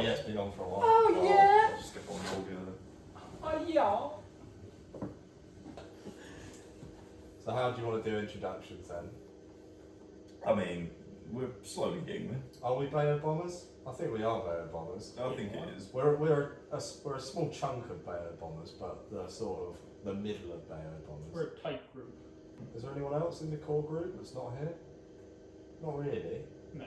yeah, it's been on for a while. Oh yeah. I'll skip on altogether. Oh yeah. So how do you want to do introductions then? I mean, we're slowly getting there. Are we Bayeux Bombers? I think we are Bayeux Bombers. I think it is. We're a small chunk of Bayeux Bombers, but the sort of the middle of Bayeux Bombers. We're a tight group. Is there anyone else in the core group that's not here? Not really. No.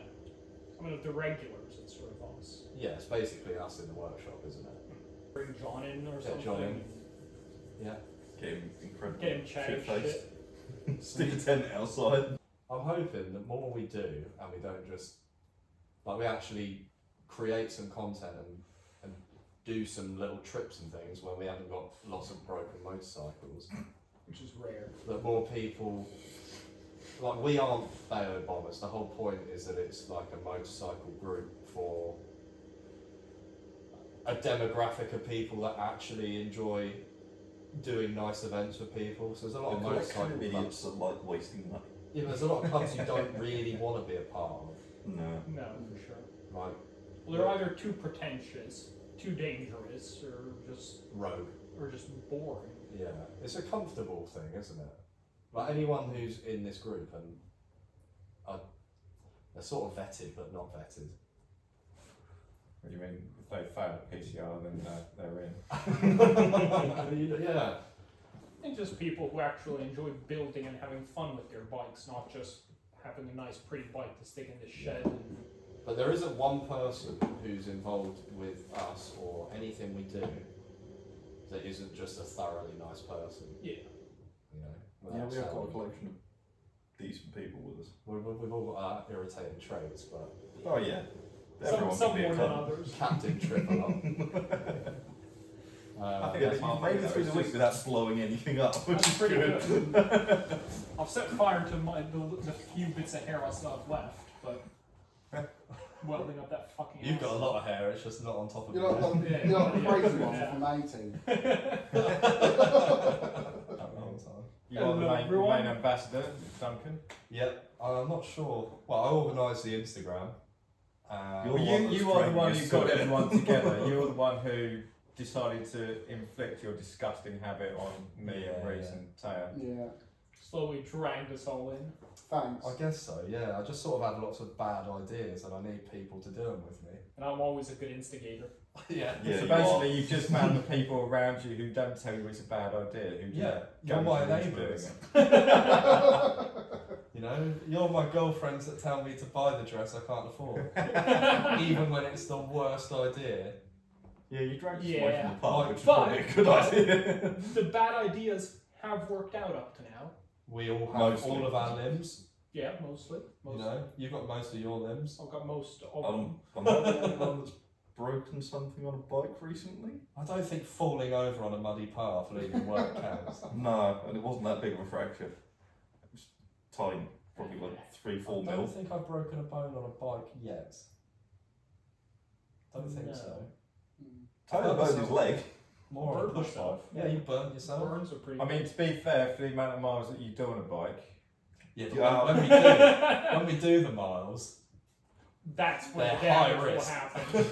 I mean, the regulars, it's sort of us. Yeah, it's basically us in the workshop, isn't it? Bring John in or Get something. John in. Yeah. Get him incredible. Get him chatting shit-faced. shit. Stick a tent outside. I'm hoping the more we do, and we don't just, like, we actually create some content and do some little trips and things when we haven't got lots of broken motorcycles. Which is rare. That more people, like, we aren't Bayeux Bombers. The whole point is that it's like a motorcycle group for a demographic of people that actually enjoy doing nice events for people. So there's a lot of motorcycle idiots clubs. that like wasting money. Yeah, but there's a lot of clubs you don't really want to be a part of. No. No, for sure. Like, Well, they're either too pretentious, too dangerous, or just rogue. boring. Yeah, it's a comfortable thing, isn't it? Like, anyone who's in this group and they're sort of vetted but not vetted. What do you mean? If they fail at PCR, then they're in. Yeah. And just people who actually enjoy building and having fun with their bikes, not just having a nice, pretty bike to stick in the shed. And But there isn't one person who's involved with us or anything we do that isn't just a thoroughly nice person. yeah, You know. Yeah, without we have got a sounding- collection of decent people with us. We've all got our irritating traits, but Oh yeah. some can be a more than cunt. others. Captain Trip a lot. I think Yeah, that's you've made it through the week without blowing anything up, which That's is pretty good. good. I've set fire to the few bits of hair I still have left, but welding up that fucking. You've got a ass. lot of hair, it's just not on top of You're your not, head. you're not the Yeah. crazy one Yeah. from 18. You are the Hello, main everyone. ambassador, Duncan. Yep, I'm not sure. Well, I organised the Instagram. You're Well, the one you that's are the training one us who to got it. everyone together. You're the one who decided to inflict your disgusting habit on me and Yeah, Reese yeah. and Taya. Yeah, Slowly dragged us all in. thanks. I guess so, yeah. I just sort of have lots of bad ideas and I need people to do them with me. And I'm always a good instigator. Yeah. Yeah, So you basically, are. you've just found the people around you who don't tell you it's a bad idea, who just Yeah, go you're my into neighbours. doing it. You know, you're my girlfriends that tell me to buy the dress I can't afford. Even when it's the worst idea. Yeah, you dragged us away Yeah. from the pub, which is But- probably a good idea. The bad ideas have worked out up to now. We all have Mostly. all of our limbs. Yeah, mostly. You know, you've got most of your limbs. I've got most of them. I'm not the only one that's broken something on a bike recently. I don't think falling over on a muddy path leaving work counts. No, and it wasn't that big of a fracture. It was tiny, probably like 3-4 I don't mil. think I've broken a bone on a bike yet. Don't think No. so. Tyler burned his leg. More on a Burnt push myself. bike. Yeah, you burnt yourself. Burns are pretty I mean, to be fair, for the amount of miles that you do on a bike, Yeah, but Yeah. when we do the miles, That's when They're the damage high will risk. happen.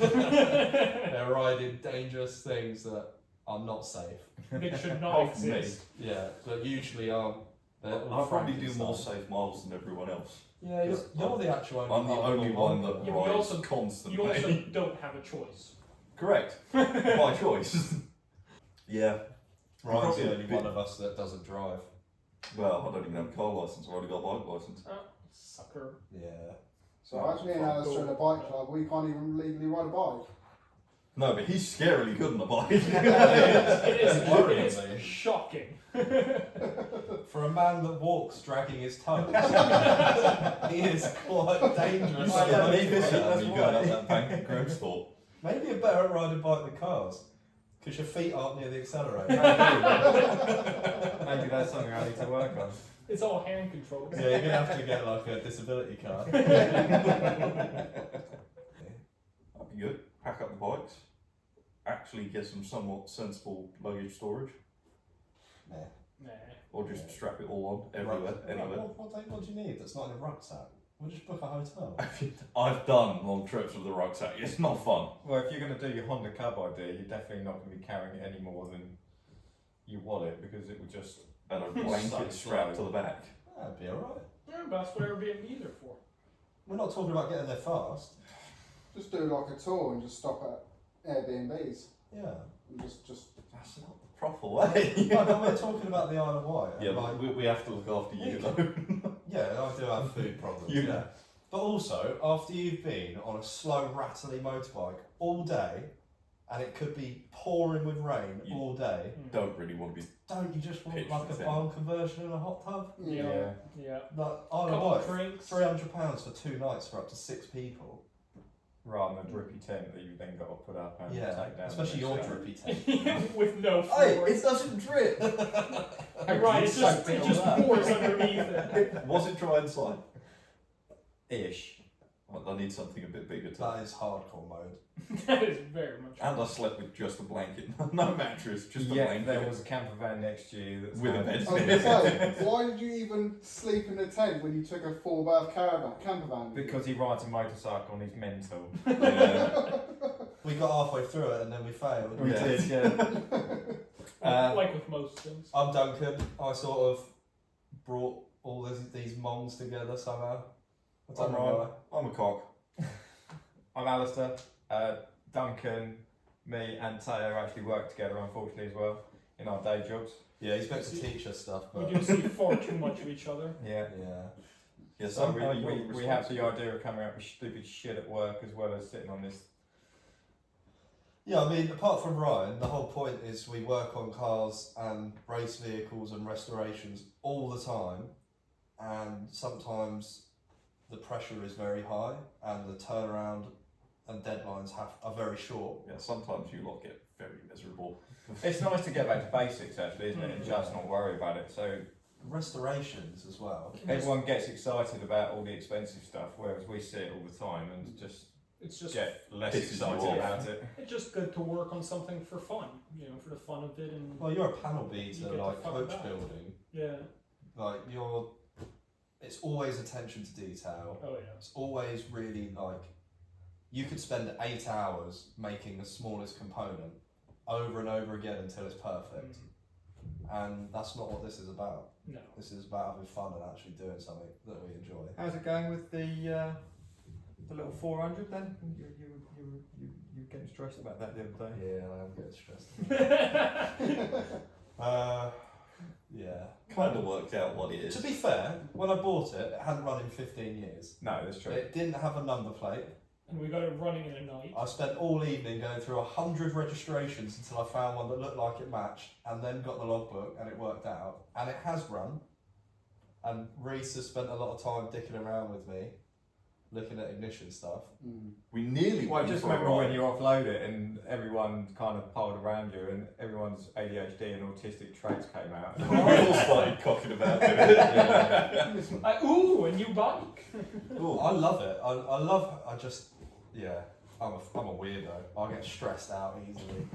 they're riding dangerous things that are not safe. That should not Apart from me. exist. Yeah, that usually aren't. I probably do more safe miles than everyone else. Yeah, you're the actual only. I'm the only one that Yeah, but you rides also- constantly. You also don't have a choice. Correct. My choice. Yeah. Ryan's Probably the a only bit- one of us that doesn't drive. Well, I don't even have a car license. I've only got a bike license. Oh, sucker. Yeah. So as me and Alistair in a bike club, we can't even legally ride a bike. No, but he's scarily good on a bike. It is Worryingly. shocking. For a man that walks dragging his toes, he is quite dangerous. You I don't scared need me this, shit that's when you going why. up that bank at Grosthorpe. Maybe you're better at riding bike than cars, because your feet aren't near the accelerator. maybe that's something I need to work on. It's all hand controls. Yeah, you're gonna have to get like a disability card. That'd be good. Pack up the bikes. Actually get some somewhat sensible luggage storage. Nah. Or just strap it all on everywhere, Right. anywhere. What do you need that's not in a rucksack? We'll just book a hotel. I've done long trips with the rucksack. It's not fun. Well, if you're going to do your Honda Cub idea, you're definitely not going to be carrying it any more than your wallet because it would just. And a blanket strapped to the back. That'd be alright. Yeah, but that's what Airbnbs are for. We're not talking about getting there fast. Just do like a tour and just stop at Airbnbs Yeah. and just. That's not the proper way. No, but we're talking about the Isle of Wight. Yeah, like, we have to look after you though. yeah, I do have food problems. You- Yeah. But also, after you've been on a slow, rattly motorbike all day, and it could be pouring with rain You- all day, Don't really want to be. don't you just want Pitch like a the barn conversion and a hot tub? Yeah. Like Isle of Couple Wight, of drinks. £300 for 2 nights for up to 6 people. Rather than a drippy tent that you've then got to put up and Yeah, take down. especially the your next day. drippy tent. With no Hey, floors. it doesn't drip. Right, it just pours underneath it. Was it dry inside? Ish. Well, I need something a bit bigger to. That is hardcore mode. That is very much. And I slept with just a blanket, no mattress, just a Yeah, blanket. there was a camper van next to you that's With a now- bed. I was going to say, why did you even sleep in a tent when you took a 4-berth camper van? Because he rides a motorcycle and he's mental. Yeah. We got halfway through it and then we failed. We Yeah. did, yeah. Like with most things. I'm Duncan. I sort of brought all these mongs together somehow. I don't I'm know Ryan. why. I'm a cock. I'm Alistair. Duncan, me and Taylor actually work together, unfortunately, as well, in our day jobs. Yeah, he's meant to teach us stuff, We but do see far too much of each other. Yeah. yeah. Yeah, So somehow you're we have the responsible. idea of coming up with stupid shit at work as well as sitting on this. Yeah, I mean, apart from Ryan, the whole point is we work on cars and race vehicles and restorations all the time, and sometimes the pressure is very high and the turnaround and deadlines are very short. Yeah, sometimes you lot get very miserable. It's nice to get back to basics, actually, isn't it? And just not worry about it. So Restorations as well. everyone gets excited about all the expensive stuff, whereas we see it all the time and just It's just get less Pisses you excited off. about it. it's just good to work on something for fun, for the fun of it, and Well, you're a panel You beater, get to like fuck coach about. building. yeah. Like it's always attention to detail. Oh yeah. It's always really like, you could spend 8 hours making the smallest component over and over again until it's perfect. And that's not what this is about. No. This is about having fun and actually doing something that we enjoy. How's it going with the little 400 then? You were getting stressed about that the other day. Yeah, I am getting stressed. Yeah. Kind of worked out what it is. To be fair, when I bought it, it hadn't run in 15 years. No, that's true. It didn't have a number plate. And we got it running in a night. I spent all evening going through 100 registrations until I found one that looked like it matched, and then got the logbook, and it worked out. And it has run. And Reese has spent a lot of time dicking around with me, looking at ignition stuff. We nearly Well, I went just for a remember when ride. you offload it and everyone kind of piled around you and everyone's ADHD and autistic traits came out. We all started cocking about it. Ooh, a new bike. Ooh, I love it. I'm a weirdo. I get stressed out easily.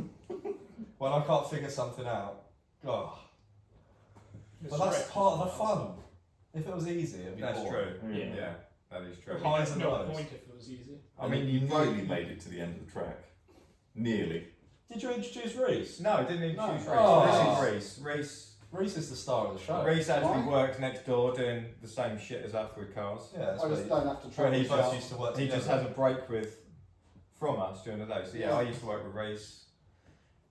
When I can't figure something out, oh. But that's part of the fun. If it was easy, it'd be That's boring. true. Yeah. Yeah, that is true. Highs There's and no lows. point if it was easy. I mean, you nearly made it to the end of the track. Nearly. Did you introduce Reese? No, I didn't introduce No. Reese. Oh. This is Reese. Reese is the star of the show. Reese actually Why? works next door doing the same shit as us with cars. Yeah, that's I just what don't have to But travel. he we both south. used to work He together. just has a break from us during the day. So yeah, Yeah. I used to work with Reese.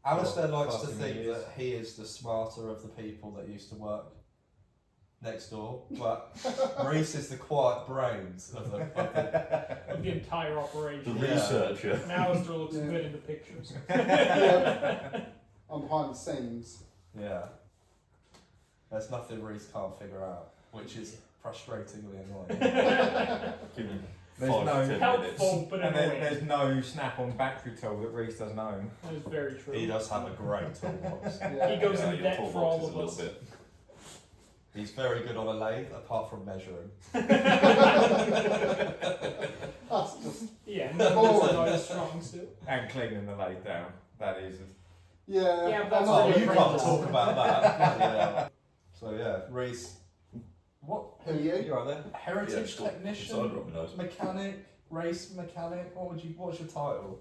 Alistair Well, likes to passing think years. that he is the smarter of the people that used to work next door, but Reese is the quiet brains of the Of the entire The operation. Yeah. researcher. And Alistair looks Yeah. good in the pictures. I'm behind the scenes. yeah. There's nothing Reese can't figure out, which is frustratingly annoying. Give him There's 5 no- to 10 minutes. Helpful, but And annoying. there's no snap-on battery tool that Reese doesn't own. That is very true. He does have a great toolbox. Yeah. He goes Yeah, in your debt toolbox for all is a of little us. bit. He's very good on a lathe, apart from measuring. That's just Yeah, no, that's not as strong still. And cleaning the lathe down. That is. Yeah, but that's I'm not Oh, really you a can't friend. talk about that. Yeah. So yeah, Reese, What? Who are you? You are there? Heritage Yeah, technician, side rub my nose. mechanic, race mechanic. What's your title?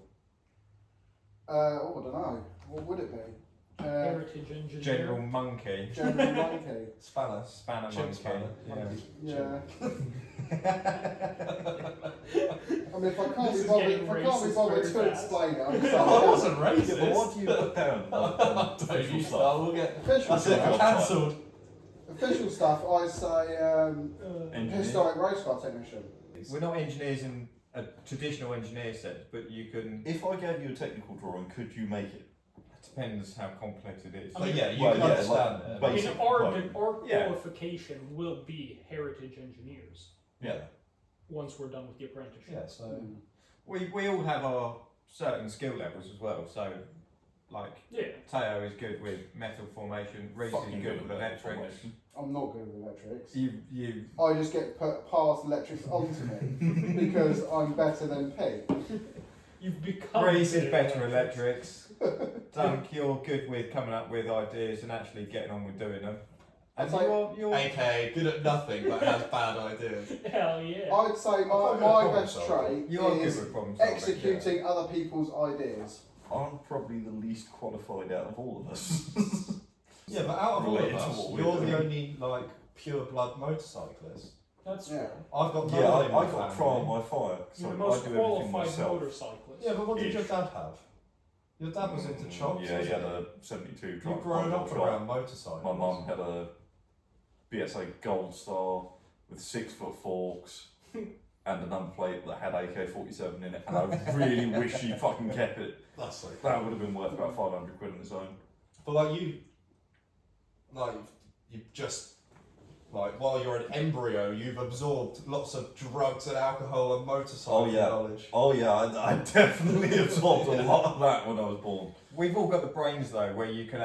Oh, I don't know. What would it be? Heritage engineer. General Monkey. General Monkey. Spanner. Spanner Chip Monkey. spanner. Yeah. Monkey. Yeah. I mean, if I can't This be is bothered, getting if I can't be racist bothered very to fast. explain it, I'm just I like, wasn't Yeah, racist. but what do you put down on Don't official you stuff? start, we'll get. official That's it. stuff. Cancelled. Official stuff. I say Engineer? historic race car technician. We're not engineers in a traditional engineer sense, but you can. If I gave you a technical drawing, could you make it? It depends how complex it is. I But mean- yeah, you Well, can yeah, understand like, it. I mean, basic our work. Yeah. qualification will be heritage engineers Yeah. once we're done with the apprenticeship. Yeah. So. We all have our certain skill levels as well. So, like Yeah. Teo is good with metal formation. Reese is Fucking good with that electrics. formation. I'm not good with electrics. You I just get put past electrics onto me because I'm better than Pete. You've become. Reese is good better at electrics. Dunk, you're good with coming up with ideas and actually getting on with doing them. And I'd say- you're AKA good at nothing but has bad ideas. Hell yeah. I'd say my I've got a my problem best solver. trait you are good is with problem solving. executing other people's ideas. I'm probably the least qualified out of all of us. Yeah, but out of all of Related to us, what we're you're the doing. only like pure blood motorcyclist. That's Yeah. true. I've got Yeah, nobody I in my got family. trial by fire, so You're the I most do everything qualified myself. motorcyclist. Yeah, but what did Ish. your dad have? Your dad was into chops. Yeah, he wasn't had a 72 You've truck. grown up shop. around motorcycles. My mum had a BSA Gold Star with 6-foot forks and a number plate that had AK-47 in it, and I really wish she fucking kept it. That's so That would have been worth about 500 quid on its own. But like you've just like while you're an embryo, you've absorbed lots of drugs and alcohol and motorcycle Oh, yeah. knowledge. Oh yeah, I definitely absorbed a lot of that when I was born. We've all got the brains though, where you can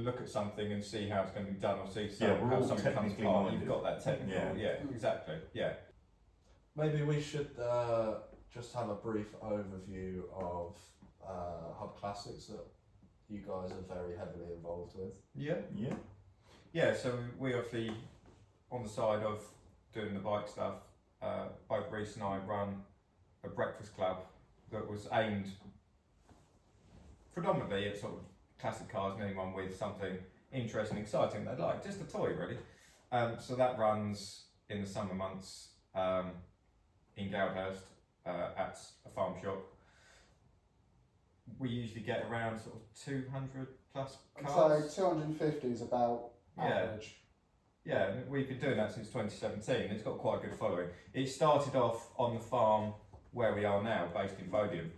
look at something and see how it's going to be done, or see Yeah, we're how all something comes technically apart. minded. You've got that technical. Yeah. Yeah, exactly. Yeah. Maybe we should just have a brief overview of Hub Classics that you guys are very heavily involved with. Yeah. Yeah. Yeah, so we obviously, on the side of doing the bike stuff, both Reese and I run a breakfast club that was aimed predominantly at sort of classic cars and anyone with something interesting, exciting they'd like, just a toy really. So that runs in the summer months in Goudhurst at a farm shop. We usually get around sort of 200 plus cars. So 250 is about Yeah. average. Yeah, we've been doing that since 2017. It's got quite a good following. It started off on the farm where we are now, based in Bodiam,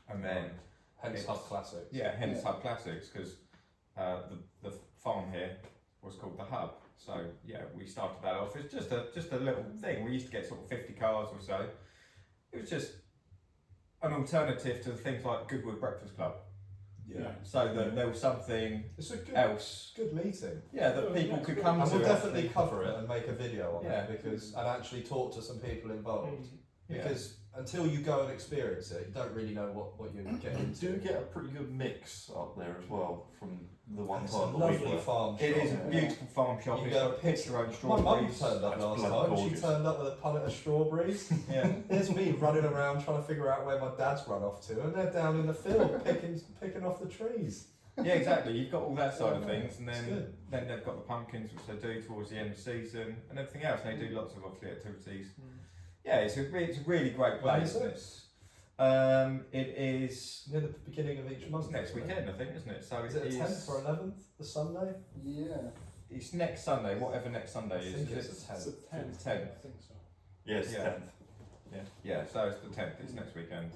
and then Hence It's- Hub Classics. yeah, hence Yeah. Hub Classics, because the farm here was called the Hub. So yeah, we started that off as just a little thing. We used to get sort of 50 cars or so. It was just an alternative to things like Goodwood Breakfast Club. Yeah. So that there was something It's a good, else, good meeting. yeah, that Oh, people yeah, could it's come And to. we'll definitely actually. cover it and make a video on Yeah. it and actually talk to some people involved. Yeah. Because until you go and experience it, you don't really know what you're getting You into. do get a pretty good mix up there as well from the one It's a time that we lovely were. farm shop. It is a Yeah. beautiful farm shop. You It's go got pick your own My mum strawberries. turned up That's last bloody time. She gorgeous. turned up with a punnet of strawberries. Yeah. There's me running around trying to figure out where my dad's run off to, and they're down in the field picking off the trees. Yeah, exactly. You've got all that side of things, and It's then good. they've got the pumpkins, which they do towards the end of the season, and everything else. They do lots of obviously activities. Yeah, it's a really great When place. is it? It is Near the beginning of each month. next isn't it? weekend, I think, isn't it? So Is it the 10th or 11th? The Sunday? Yeah. it's next Sunday, whatever next Sunday I is. think Is it's it? the 10th. It's the 10th. It's 10th. I think so. Yes, Yeah. 10th. Yeah, so it's the 10th. It's next weekend.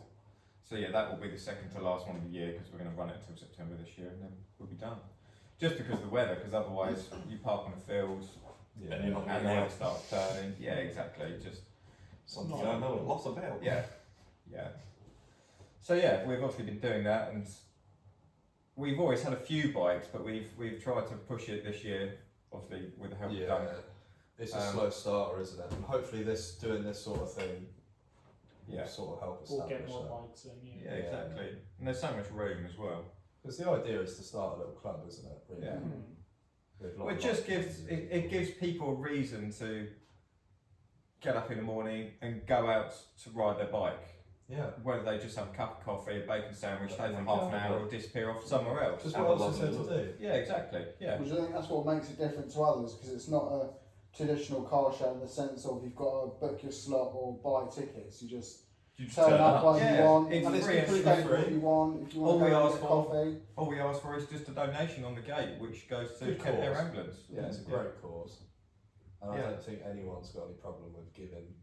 So yeah, that will be the second to last one of the year because we're going to run it until September this year, and then we'll be done. Just because of the weather, because otherwise you park on the fields Yeah. And you're not and Yeah. then it starts turning. Yeah, exactly. Just Something I know a lot about. yeah. So yeah, we've obviously been doing that, and we've always had a few bikes, but we've tried to push it this year, obviously with the help of Dunk. It's a Um, slow starter, isn't it? And hopefully doing this sort of thing Yeah, will sort of help We'll establish get more that. bikes in. yeah, Yeah. exactly. And there's so much room as well. Because the idea is to start a little club, isn't it? Really? Yeah. with Well, it just it gives people a reason to get up in the morning and go out to ride their bike. Yeah. Whether they just have a cup of coffee, a bacon sandwich, stay for Yeah. half an hour, or disappear off somewhere else. Just Have what a else is there to lovely do? Yeah, exactly. Yeah. Which I think that's what makes it different to others, because it's not a traditional car show in the sense of you've got to book your slot or buy tickets. You just You just turn up when Yeah, you want, it's and it's free and completely free. what you want. If you All want to we go and ask get for- coffee, All we ask for is just a donation on the gate, which goes to Good Kent Air cause. Ambulance. Yeah, it's a great cause. And I Yeah. don't think anyone's got any problem with giving.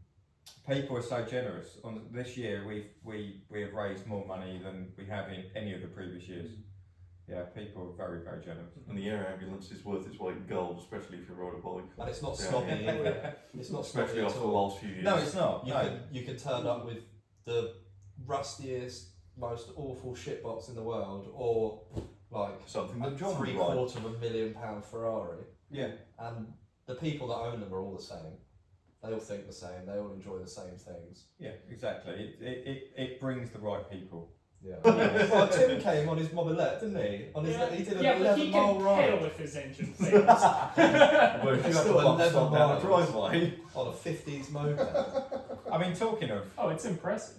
People are so generous. On this year, we have raised more money than we have in any of the previous years. Yeah, people are very, very generous. And the air ambulance is worth its weight in gold, especially if you ride a bike. And it's not Yeah. snobby either. It's not Especially snobby after at the all. last few years. No, it's not. You No. can turn up with the rustiest, most awful shitbox in the world, or like Something a that John would ride. £750,000 Ferrari, Yeah. and the people that own them are all the same. They all think the same. They all enjoy the same things. Yeah, exactly. It brings the right people. Yeah. Well, Tim came on his mobilette, didn't he? On his, he did an yeah, but he 11-mile can ride pedal if his engine fails. Well, if you It's have still to bump 11 stop down a miles. driveway. on a 50s moped. I mean, talking of It's impressive.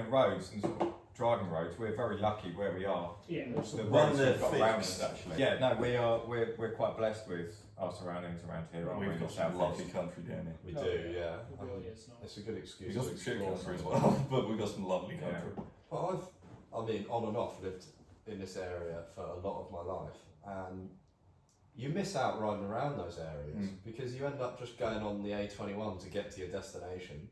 roads and sort of driving roads, we're very lucky where we are. Yeah. The Run roads their we've got around fix. us, actually. Yeah, no, we're quite blessed with our surroundings around here, aren't we? We've in the got some South lovely East? country down here. We Oh, do, yeah. yeah. It really is not. It's a good excuse We've got to some shit explore country as somewhere. well, but we've got some lovely Yeah. country. But I mean, on and off lived in this area for a lot of my life, and you miss out riding around those areas because you end up just going on the A21 to get to your destination.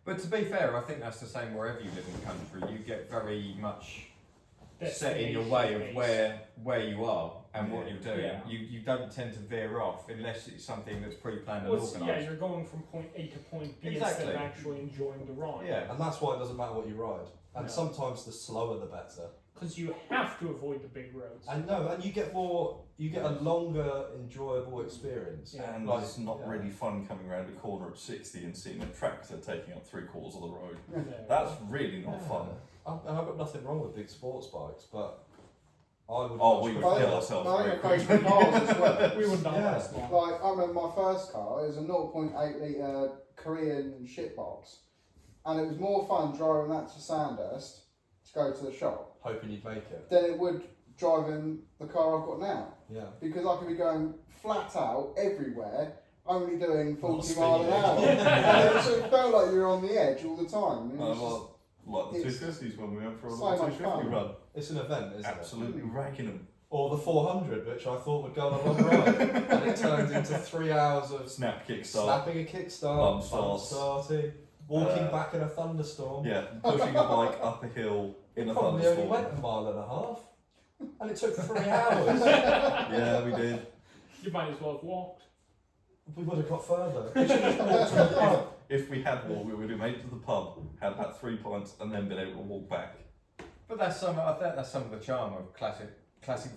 But to be fair, I think that's the same wherever you live in the country. You get very much set in your way of Destination where you are and what Yeah. you're doing. Yeah. You don't tend to veer off unless it's something that's pre-planned and Well, yeah, organised. you're going from point A to point B Exactly. instead of actually enjoying the ride. Yeah. And that's why it doesn't matter what you ride. And No. sometimes the slower the better. Because you have to avoid the big roads. And you get a longer, enjoyable experience. Yeah. And Like, it's not yeah. really fun coming around a corner at 60 and seeing a tractor taking up 3/4 of the road. No. That's really not Yeah. fun. And I've got nothing wrong with big sports bikes, but I would. Oh, much we would prefer- kill ourselves I very think it goes quickly. with cars as well. We would not Yeah. last long. Like, I remember my first car, it was a 0.8 litre Korean shitbox. And it was more fun driving that to Sandhurst to go to the shop Hoping you'd make it. than it would driving the car I've got now. Yeah. Because I could be going flat out everywhere, only doing 40 Not mile an speeding. hour. And it sort of felt like you were on the edge all the time. It Oh, was well, like the it's 250s when we went for a so little much 250 fun. run. It's an event, isn't Absolutely ragging them. it? Or the 400, which I thought would go on a long ride, and it turned into 3 hours of Snap kickstart. snapping a kickstart, Bump bump starts. starting, walking Uh, back in a thunderstorm. Yeah, pushing a bike up a hill in a Probably only thunderstorm. went a mile and a half, and it took 3 hours. Yeah, we did. You might as well have walked. We would have got further. We should have walked to the pub. If we had walked, we would have made it to the pub, had about 3 pints, and then been able to walk back. But I think that's some of the charm of classic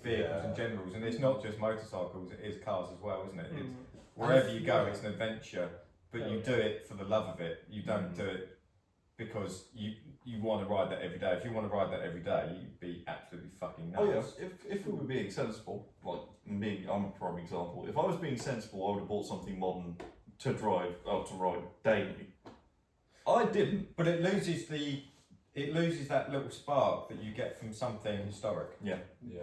vehicles Yeah. in general, and it's not just motorcycles; it is cars as well, isn't it? It's, Mm. wherever you go, Yeah. it's an adventure, but Oh, you yeah. do it for the love of it. You don't do it because you want to ride that every day. If you want to ride that every day, you'd be absolutely fucking nuts. Oh yeah, if we were being sensible, like me, I'm a prime example. If I was being sensible, I would have bought something modern to drive, to ride daily. I didn't. But it loses that little spark that you get from something historic. Yeah. You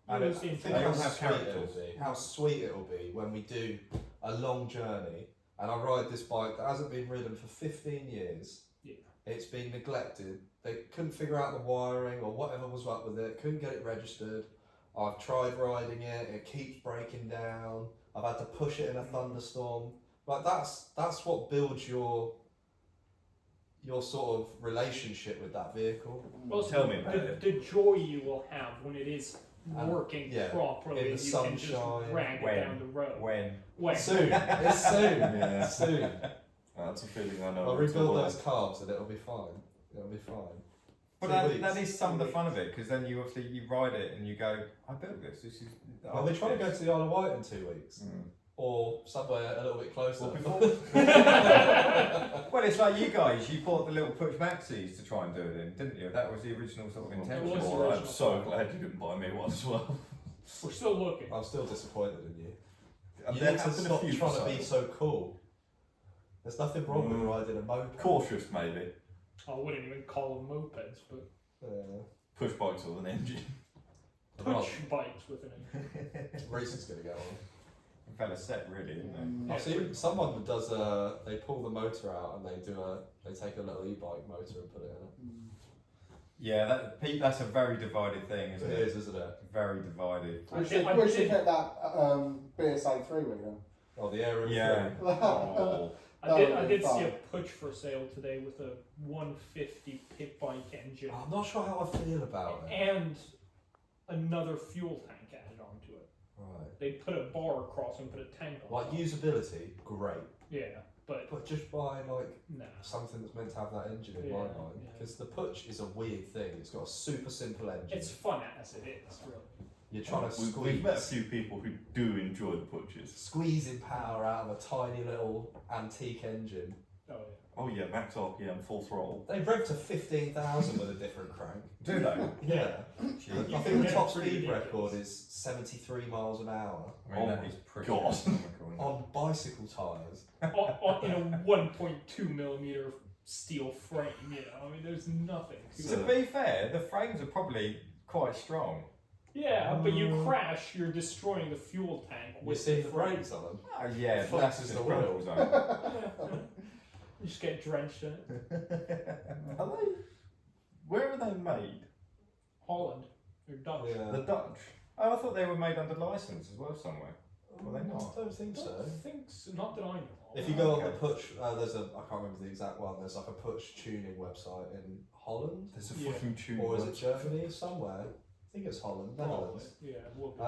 And lose I the think They how all have sweet it'll characters. be. How sweet it'll be when we do a long journey, and I ride this bike that hasn't been ridden for 15 years. Yeah. It's been neglected. They couldn't figure out the wiring or whatever was up with it. Couldn't get it registered. I've tried riding it. It keeps breaking down. I've had to push it in a thunderstorm. Like that's what builds your sort of relationship with that vehicle. Well, Tell me about it. the joy you will have when it is working yeah, properly in the and you can just sunshine. drag When? it down the road. When Soon. It's soon. Yeah. Soon. That's a feeling I know. I'll it's rebuild all those carbs and it'll be fine. It'll be fine. But 2 that weeks. is some of the fun of it, because then you obviously you ride it and you go, I built this. This is. Well, we're trying to go to the Isle of Wight in 2 weeks, Mm. or somewhere a little bit closer. Well, before, Well, it's like you guys. You bought the little push maxis to try and do it in, didn't you? That was the original sort of intention. was. well, I'm so glad you didn't buy me one as well. We're still looking. I'm still disappointed in you. And You there need to have been a stop few trying for to be sale. so cool. There's nothing wrong with riding a moped. Cautious, maybe. I wouldn't even call them mopeds, but Push bikes with an engine. push bikes with an engine. Reese is going to go on. Fella set really, isn't it? Yeah, I've seen someone that does they pull the motor out and they take a little e-bike motor and put it in it. Yeah, that's a very divided thing, isn't It it? is, isn't it? Very divided. We did- should get that BSA 3-wheeler. Oh, the air Yeah. Oh. I did fun. see a push for sale today with a 150 pit bike engine I'm not sure how I feel about it. and another fuel tank added onto it. Right. They put a bar across and put a tank on Like top. usability, great. Yeah, but But just buy like nah. something that's meant to have that engine in my Yeah, mind. yeah. Because the Push is a weird thing. It's got a super simple engine. It's fun as it is, really. You're trying to We've met a squeeze, few people who do enjoy the Puches. squeezing power out of a tiny little antique engine. Oh Oh yeah, max RPM, full throttle. They rev to 15,000 with a different crank. Do they? Yeah. You I can think the get top pretty speed ridiculous. record is 73 miles an hour I mean, Oh that is pretty God. astronomical, isn't it? on bicycle tyres. In a 1.2 millimeter steel frame, you know. I mean, there's nothing. To be fair, the frames are probably quite strong. Yeah, but you crash, you're destroying the fuel tank You with see the frame. brakes on them. Oh yeah, Flexes that's the the wheel. control zone. Yeah, you just get drenched in it. Are they? Where are they made? Holland, they're Dutch. Yeah. The Dutch. Oh, I thought they were made under license as well somewhere. Were they not? I don't think so. I think so. Not that I know. of. If you go on Okay. the Push, there's a, I can't remember the exact one, there's like a Push tuning website in Holland, There's a Yeah. fucking tune. or is it website. Germany, somewhere, I think it's Holland, Probably. Netherlands. Yeah, will be.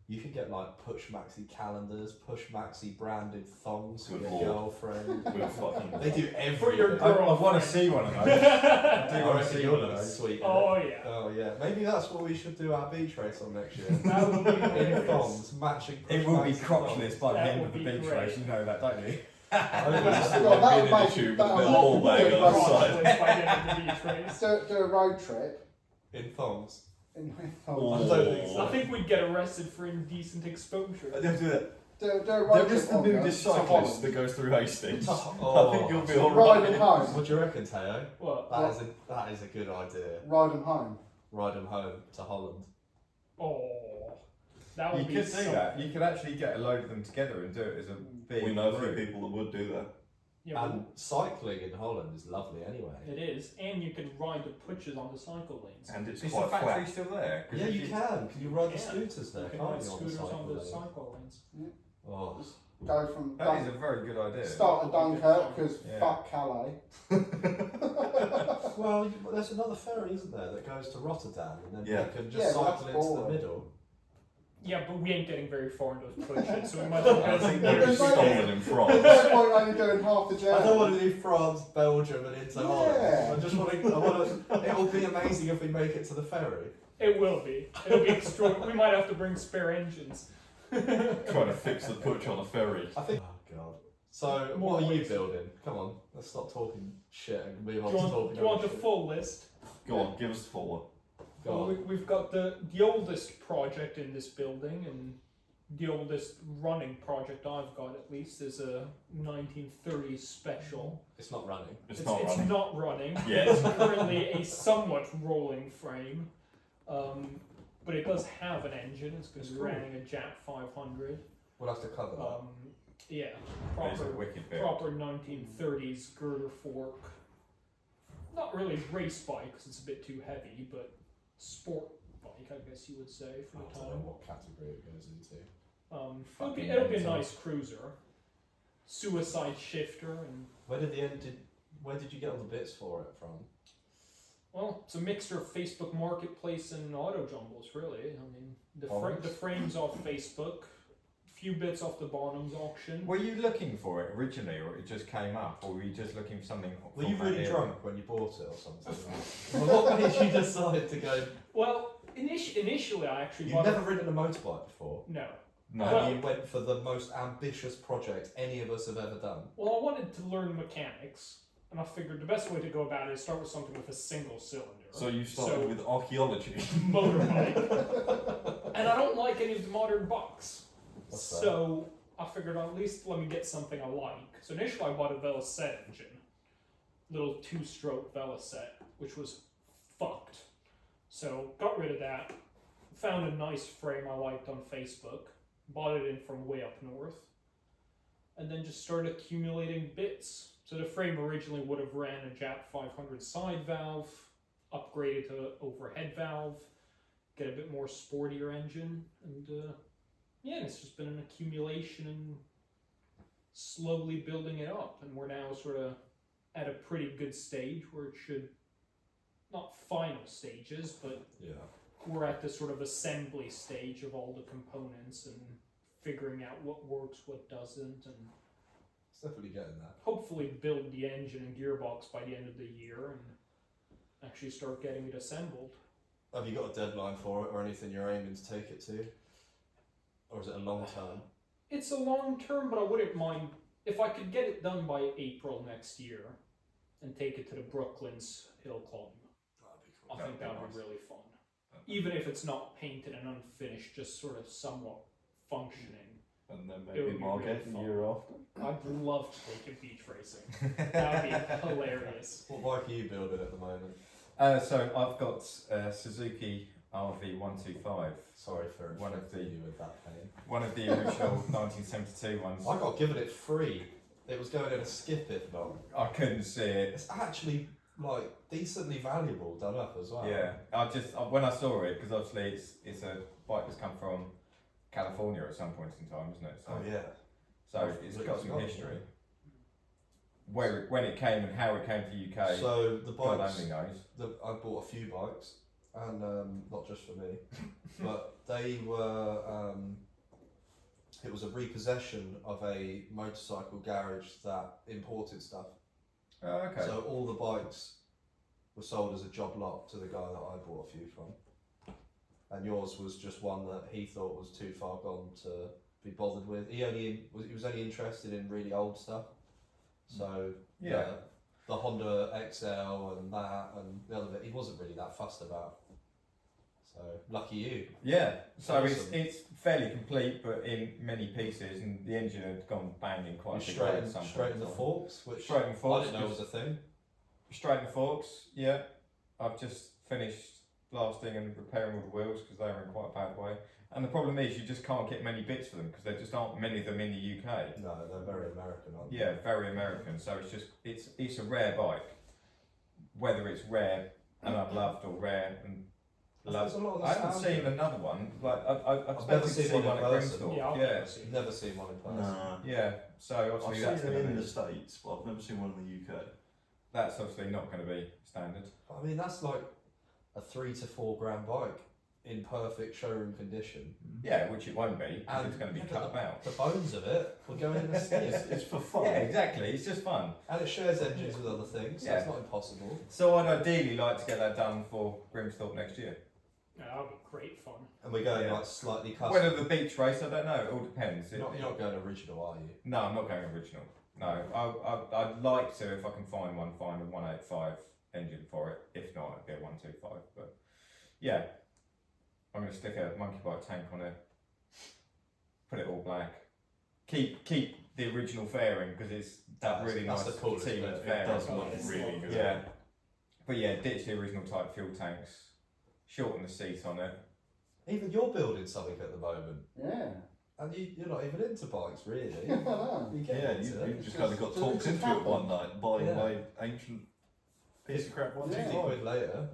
You can get like Push Maxi calendars, Push Maxi branded thongs for Good your lord. girlfriend. We're fucking. They do For everything. your I want girlfriend. to see one of those. I do I want to reckon see you're one of gonna be those. sweet. Oh yeah. Oh yeah, maybe that's what we should do our beach race on next year. That would be In hilarious. thongs, matching. Push It will be Maxi crotchless thongs. by the That end would of the be beach great. race, you know that, don't you? I think Well, that's- that Being would in the make- tube with that a would bit of ball make bag it on the right. side. Crotchless by the end of the beach race. Do a road trip In thongs. in Oh. I don't think so. I think we'd get arrested for indecent exposure. Do that. do a road There trip. is the on nudist to cyclist Holland. that goes through Hastings. Oh. I think you'll be Ride alright. them home. What do you reckon, Teo? What? That is a good idea. Ride them home. Ride them home to Holland. Oh, that You would be could do something. that. You could actually get a load of them together and do it as a big We know a few group. people that would do that. Yeah, well, And cycling in Holland is lovely anyway. it is, and you can ride the putches on the cycle lanes. And it's Is the quite factory flat. still there? 'Cause Yeah, if you can. Can you ride the Yeah. scooters there? You can Can't ride you on the scooters cycle on the lane? cycle lanes. Oh. Go from That is a very good idea. start at Dunkirk because Yeah. fuck Calais. Well, there's another ferry, isn't there, that goes to Rotterdam, and then Yeah. you can just Yeah, but cycle that's into the boring. middle. Yeah, but we ain't getting very far in those pushes, so we might as I well think go they're There's stolen in There's France. no point only doing half the journey. I don't want to do France, Belgium, and into Holland. Yeah. I just want to. It will be amazing if we make it to the ferry. It will be. It'll be extraordinary. We might have to bring spare engines. Trying to fix the putch on a ferry. I think. Oh god. So, More what are you ways. building? Come on, let's stop talking shit and move Do on you to want, talking do you want other the shit. full list? Go on, give us the full one. Go Well, on. we've got the oldest project in this building, and the oldest running project I've got at least is a 1930s special. It's not running. It's not running. Not running. Yet. It's currently a somewhat rolling frame, but it does have an engine. It's going It's to be cool. running a Jap 500. We'll have to cover that. Yeah, That is a proper wicked bit. proper 1930s girder fork. Not really race bike 'cause it's a bit too heavy, but sport bike, I guess you would say, for I the don't know time. what category it goes into. Fucking It'll be a mental. nice cruiser. Suicide shifter, and Where did you get all the bits for it from? well, it's a mixture of Facebook Marketplace and Auto Jumbles, really. I mean, Bonhams? the frame's off Facebook, few bits off the Bonhams auction. Were you looking for it originally, or it just came up, or were you just looking for something? Were from you that really era? drunk when you bought it or something? Well, what made you decide to go? Well, initially I actually You've bought never ridden a motorbike before. No. No. Well- And you went for the most ambitious project any of us have ever done. Well, I wanted to learn mechanics, and I figured the best way to go about it is start with something with a single cylinder. So you started with archaeology. motorbike. and I don't like any of the modern bucks. What's that? So I figured at least let me get something I like. So initially I bought a Velocet engine, little 2-stroke Velocet, which was fucked. So got rid of that. Found a nice frame I liked on Facebook. Bought it in from way up north. And then just started accumulating bits. So the frame originally would have ran a Jap 500 side valve, upgraded to overhead valve, get a bit more sportier engine, and yeah, it's just been an accumulation and slowly building it up. And we're now sort of at a pretty good stage where it should, not final stages, but Yeah. we're at the sort of assembly stage of all the components and figuring out what works, what doesn't, and It's definitely getting that. hopefully build the engine and gearbox by the end of the year and actually start getting it assembled. Have you got a deadline for it or anything you're aiming to take it to? Or is it a long term? It's a long term, but I wouldn't mind if I could get it done by April next year and take it to the Brooklands Hill Climb. That'd be I cool. think that would That'd be be really fun. Even if it's not painted and unfinished, just sort of somewhat functioning. And then It would maybe be Margate really the fun. year after. I'd love to take it beach racing. That would be hilarious. What bike are you building at the moment? So I've got Suzuki RV125, Sorry for One of inflicting the- you with that pain. one of the original 1972 ones. I got given it free. It was going in a skip if not. I couldn't see it. It's actually like decently valuable done up as well. Yeah, when I saw it, because obviously it's a bike that's come from California at some point in time, isn't it? So, Oh yeah. so it's got some history. When it came and how it came to UK, So the God bikes, only knows. I bought a few bikes, and not just for me, but they were. It was a repossession of a motorcycle garage that imported stuff. Oh, okay. So all the bikes were sold as a job lot to the guy that I bought a few from, and yours was just one that he thought was too far gone to be bothered with. He was only interested in really old stuff. So Yeah. the Honda XL and that and the other bit, he wasn't really that fussed about. So lucky you. Yeah, so Awesome. it's fairly complete, but in many pieces, and the engine had gone bang in quite You a big way at straighten some straighten the point. forks, which Straighten the forks, I didn't know was just- a thing. Straighten the forks, yeah. I've just finished blasting and repairing all the wheels because they were in quite a bad way. And the problem is you just can't get many bits for them because there just aren't many of them in the UK. No, they're very American, aren't they? Yeah, very American. So it's a rare bike. Whether it's rare and unloved or rare and loved. There's a lot of the I haven't standard. seen another one. Like I've I've never expected to seen see one in one at person. Grimsthorpe. Yeah, I've Yeah, never seen it. Never seen one in person. Nah. yeah. So I've obviously seen that's them going in to the be States, but I've never seen one in the UK. that's obviously not going to be standard. I mean, that's like a 3 to 4 grand bike in perfect showroom condition. Yeah, which it won't be because And it's going to be yeah, cut but about. The bones of it will go in a skip. It's for fun. Yeah, exactly. It's just fun. And it shares engines with other things, so Yeah. it's not impossible. So I'd ideally like to get that done for Grimsthorpe next year. Yeah, that would be great fun. And we're going Yeah. like slightly custom. Whether the beach race, I don't know. It all depends. You're not going original, are you? No, I'm not going original. No, I'd like to, if I can find one, find a 185 engine for it. If not, it'd be a 125. But yeah, I'm going to stick a monkey bike tank on it, put it all black, keep the original fairing because it's that That's- really that's nice the coolest Siemens bit. It fairing. does look look really really good. Yeah, but yeah, ditch the original type fuel tanks, shorten the seat on it. Even you're building something at the moment, Yeah. and you're not even into bikes, really. I know. You get Yeah, into you it. just kind of got It's talked just into it happened. one night, buying Yeah. my ancient piece of crap one. Yeah. 50 quid later.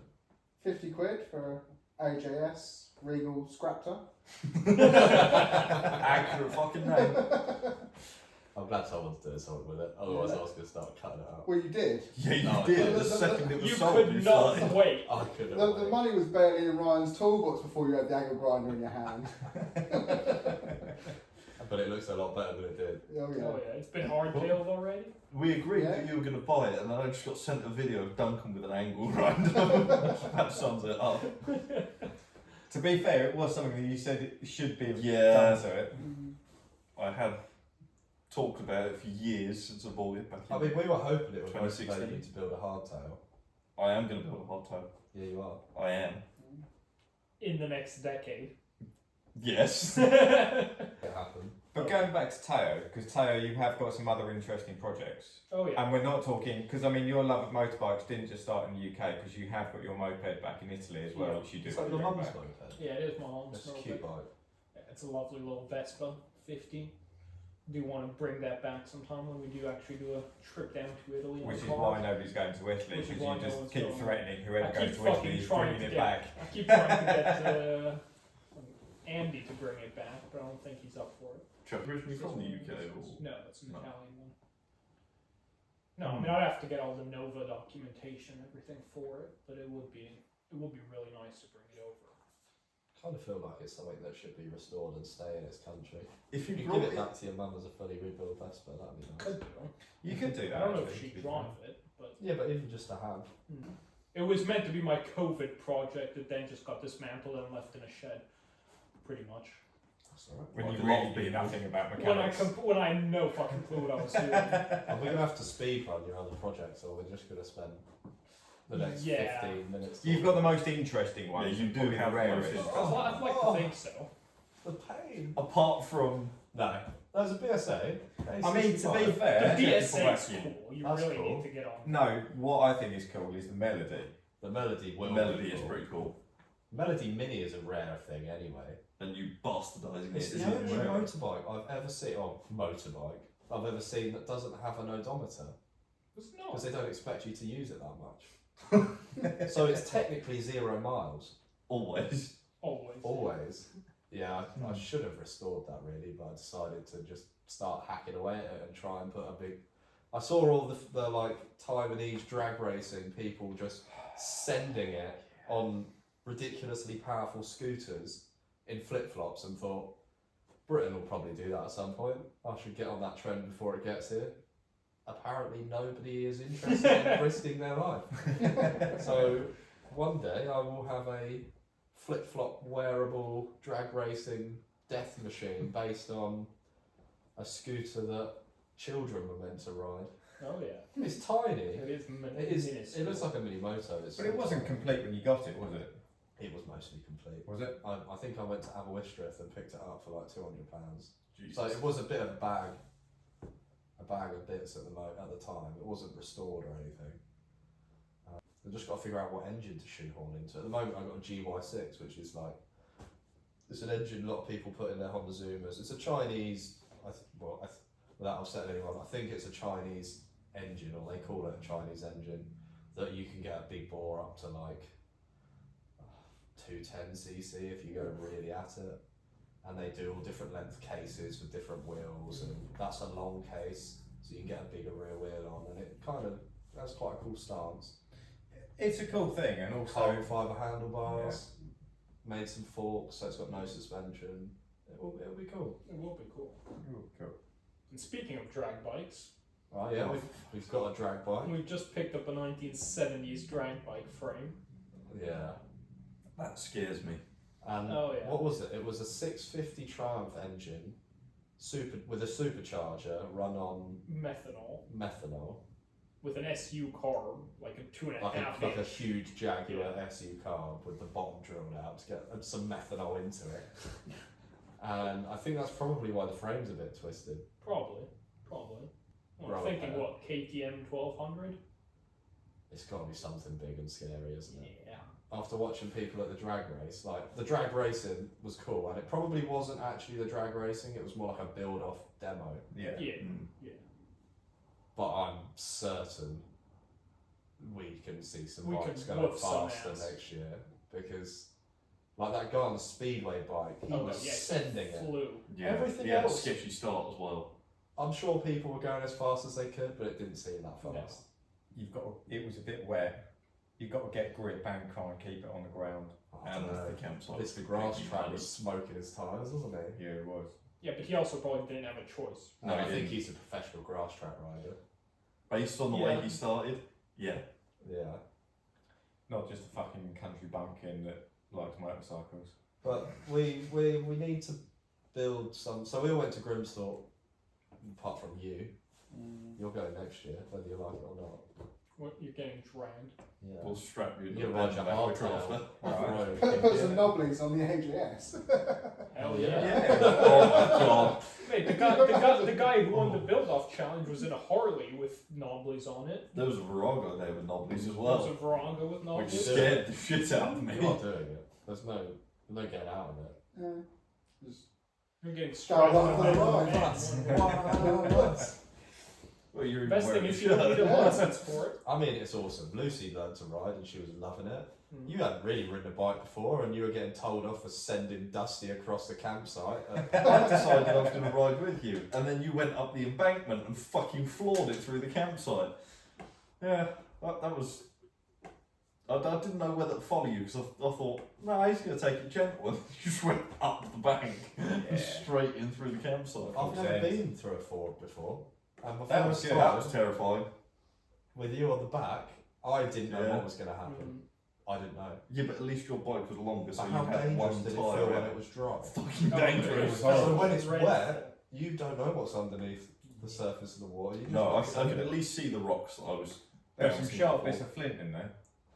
50 quid for AJS Regal Scraptor. Accurate fucking name. I'm glad someone's doing something with it, otherwise Yeah. I was going to start cutting it out. Well, you did. Yeah, you No, did. no, The second it was You sold, could you not started. wait. I couldn't The wait. money was barely in Ryan's toolbox before you had the angle grinder in your hand. But it looks a lot better than it did. Oh, yeah. Oh yeah, it's been hardtailed already. We agreed Yeah. that you were going to buy it, and then I just got sent a video of Duncan with an angle grinder. That sums it up. To be fair, it was something that you said it should be Yeah. done to it. Mm. I had talked about it for years since I bought it back in. I mean, we were hoping it would 2016. motivate you to build a hardtail. I am going to build a hardtail. Yeah, you are. I am. In the next decade. Yes. It happened. But going back to Teo, because Teo, you have got some other interesting projects. Oh yeah. And we're not talking, because I mean, your love of motorbikes didn't just start in the UK, because you have got your moped back in Italy as well, Yeah. which you do. It's like your bring mum's back. moped. Yeah, it is my mom's It's a moped. cute bike. Yeah, it's a lovely little Vespa 50. Do want to bring that back sometime when we do actually do a trip down to Italy. in Which the is car. why nobody's going to Italy, Which is because why you no just one's keep going. threatening whoever I goes keep to Italy fucking is trying bringing to it get. back. I keep trying to get Andy to bring it back, but I don't think he's up for it. Chuck, originally from the UK or? No, it's an No. Italian one. No, I mean I'd have to get all the Nova documentation and everything for it, but it would be really nice to bring it over. Kind of feel like it's something that should be restored and stay in its country. If you You brought give it it, back to your mum as a fully rebuilt Vespa, that'd be nice. Could do. You could do I that. don't know if actually, to she'd be drive fair. it, but Yeah, but even just to have. it was meant to be my COVID project that then just got dismantled and left in a shed, pretty much. That's alright. When Like you a lot really of do people. nothing about When I mechanics. when I had no fucking clue what I was doing. Are we going to have to speed run your other projects, or we're just going to spend the next Yeah. 15 minutes? You've got the most interesting ones. Yeah, you and do probably have the the most rarest. interesting. I'd like to think so. the pain. apart from No, there's a BSA. I mean, to be The fair, BSA is vacuum. cool. You That's really cool. need to get on. no, what I think is cool is the melody. the Melody will the melody be is cool. pretty cool, Melody Mini is a rare thing anyway. and you bastardising It's it is the only even rarer. motorbike I've ever seen, or motorbike, I've ever seen that doesn't have an odometer. It's Because not. they don't expect you to use it that much. So it's technically 0 miles. Always. Always. Always. Yeah, I should have restored that really, but I decided to just start hacking away at it and try and put a big. I saw all the like Taiwanese drag racing people just sending it on ridiculously powerful scooters in flip flops and thought, Britain will probably do that at some point. I should get on that trend before it gets here. Apparently, nobody is interested in risking their life. So one day I will have a flip-flop wearable drag racing death machine based on a scooter that children were meant to ride. Oh yeah. It's tiny. It is. It is. minuscule. It looks like a mini moto. It's But it wasn't complete when you got it, was it? It was mostly complete. Was it? I think I went to Aberystwyth and picked it up for like £200. Jesus. So it was a bit of a bag of bits at the time. It wasn't restored or anything. I've just got to figure out what engine to shoehorn into. At the moment, I've got a GY6, which is like it's an engine a lot of people put in their Honda Zoomers. It's a Chinese. Without upsetting anyone, I think it's a Chinese engine, or they call it a Chinese engine, that you can get a big bore up to like 210cc if you go really at it. And they do all different length cases with different wheels, and that's a long case, so you can get a bigger rear wheel on, and it kind of that's quite a cool stance. It's a cool thing, and also Carbon fibre handlebars, made some forks, so it's got no suspension. It'll be cool. It will be cool. Ooh, cool. And speaking of drag bikes, Right, yeah, we've got a drag bike. we've just picked up a 1970s drag bike frame. Yeah. That scares me. And Oh, yeah. what was it? It was a 650 Triumph engine, with a supercharger run on methanol, With an SU carb, like a 2.5 like a inch. huge Jaguar SU carb with the bottom drilled out to get some methanol into it. And I think that's probably why the frame's a bit twisted. Probably. Well, I'm Right, thinking what, KTM 1200? It's got to be something big and scary, isn't it? Yeah. After watching people at the drag race, like the drag racing was cool, and it probably wasn't actually the drag racing, it was more like a build-off demo. Yeah. Yeah. Mm. Yeah. But I'm certain we can see some We bikes could going whoop some faster ass. next year, because like that guy on the speedway bike, he Oh, was yeah, sending it. Flew. Yeah. Everything yeah, else- sketchy start as well. I'm sure people were going as fast as they could, but it didn't seem that fast. You've got. It was a bit wet. You've got to get grip and try and keep it on the ground. I And don't know. the campsite. This grass Pretty track muddy. was smoking his tyres, wasn't he? Yeah, it was. Yeah, but he also probably didn't have a choice. No, I he think didn't. he's a professional grass track rider. Based on the Yeah. way he started, yeah. Yeah. Not just a fucking country bumpkin that likes motorcycles. But we need to build some. So we all went to Grimsthorpe, apart from you. You're going next year, whether you like it or not. What, you're getting dragged. Yeah. We'll strap you into You'll the watch bed a back with hardtail. after. off-road. Put some knobblies on the AGS. Hell Hell Yeah. yeah. Oh my god. Mate, the guy who won the build-off challenge was in a Harley with knobblies on it. There was a Virago there with knobblies as There was well, a Virago with which knobblies. scared the shit out of me. You're not doing it. There's no getting out of it. Yeah. Just You're getting Go strapped on to for the the back. ride. Well, you're even Best thing wearing is a you don't need a shirt. license for it. I mean, it's awesome. Lucy learned to ride and she was loving it. Mm. You hadn't really ridden a bike before and you were getting told off for sending Dusty across the campsite. I decided I was going to ride with you, and then you went up the embankment and fucking floored it through the campsite. Yeah, that was. I didn't know whether to follow you because I thought, no, he's going to take it gentle, and you just went up the bank and straight in through the campsite. I've never Sense. been through a ford before. And my That was first good. That time was terrifying. with you on the back, I didn't know Yeah. what was going to happen. I didn't know. Yeah, but at least your bike was longer, so But you how had dangerous one did it feel tyre when out. it was dry? Fucking Oh, dangerous. it was So when it's Red. wet, you don't know what's underneath the surface of the water. You just No, I fucking could do at it. least see the rocks that I was. There's some bouncing sharp off bits of. of flint in there.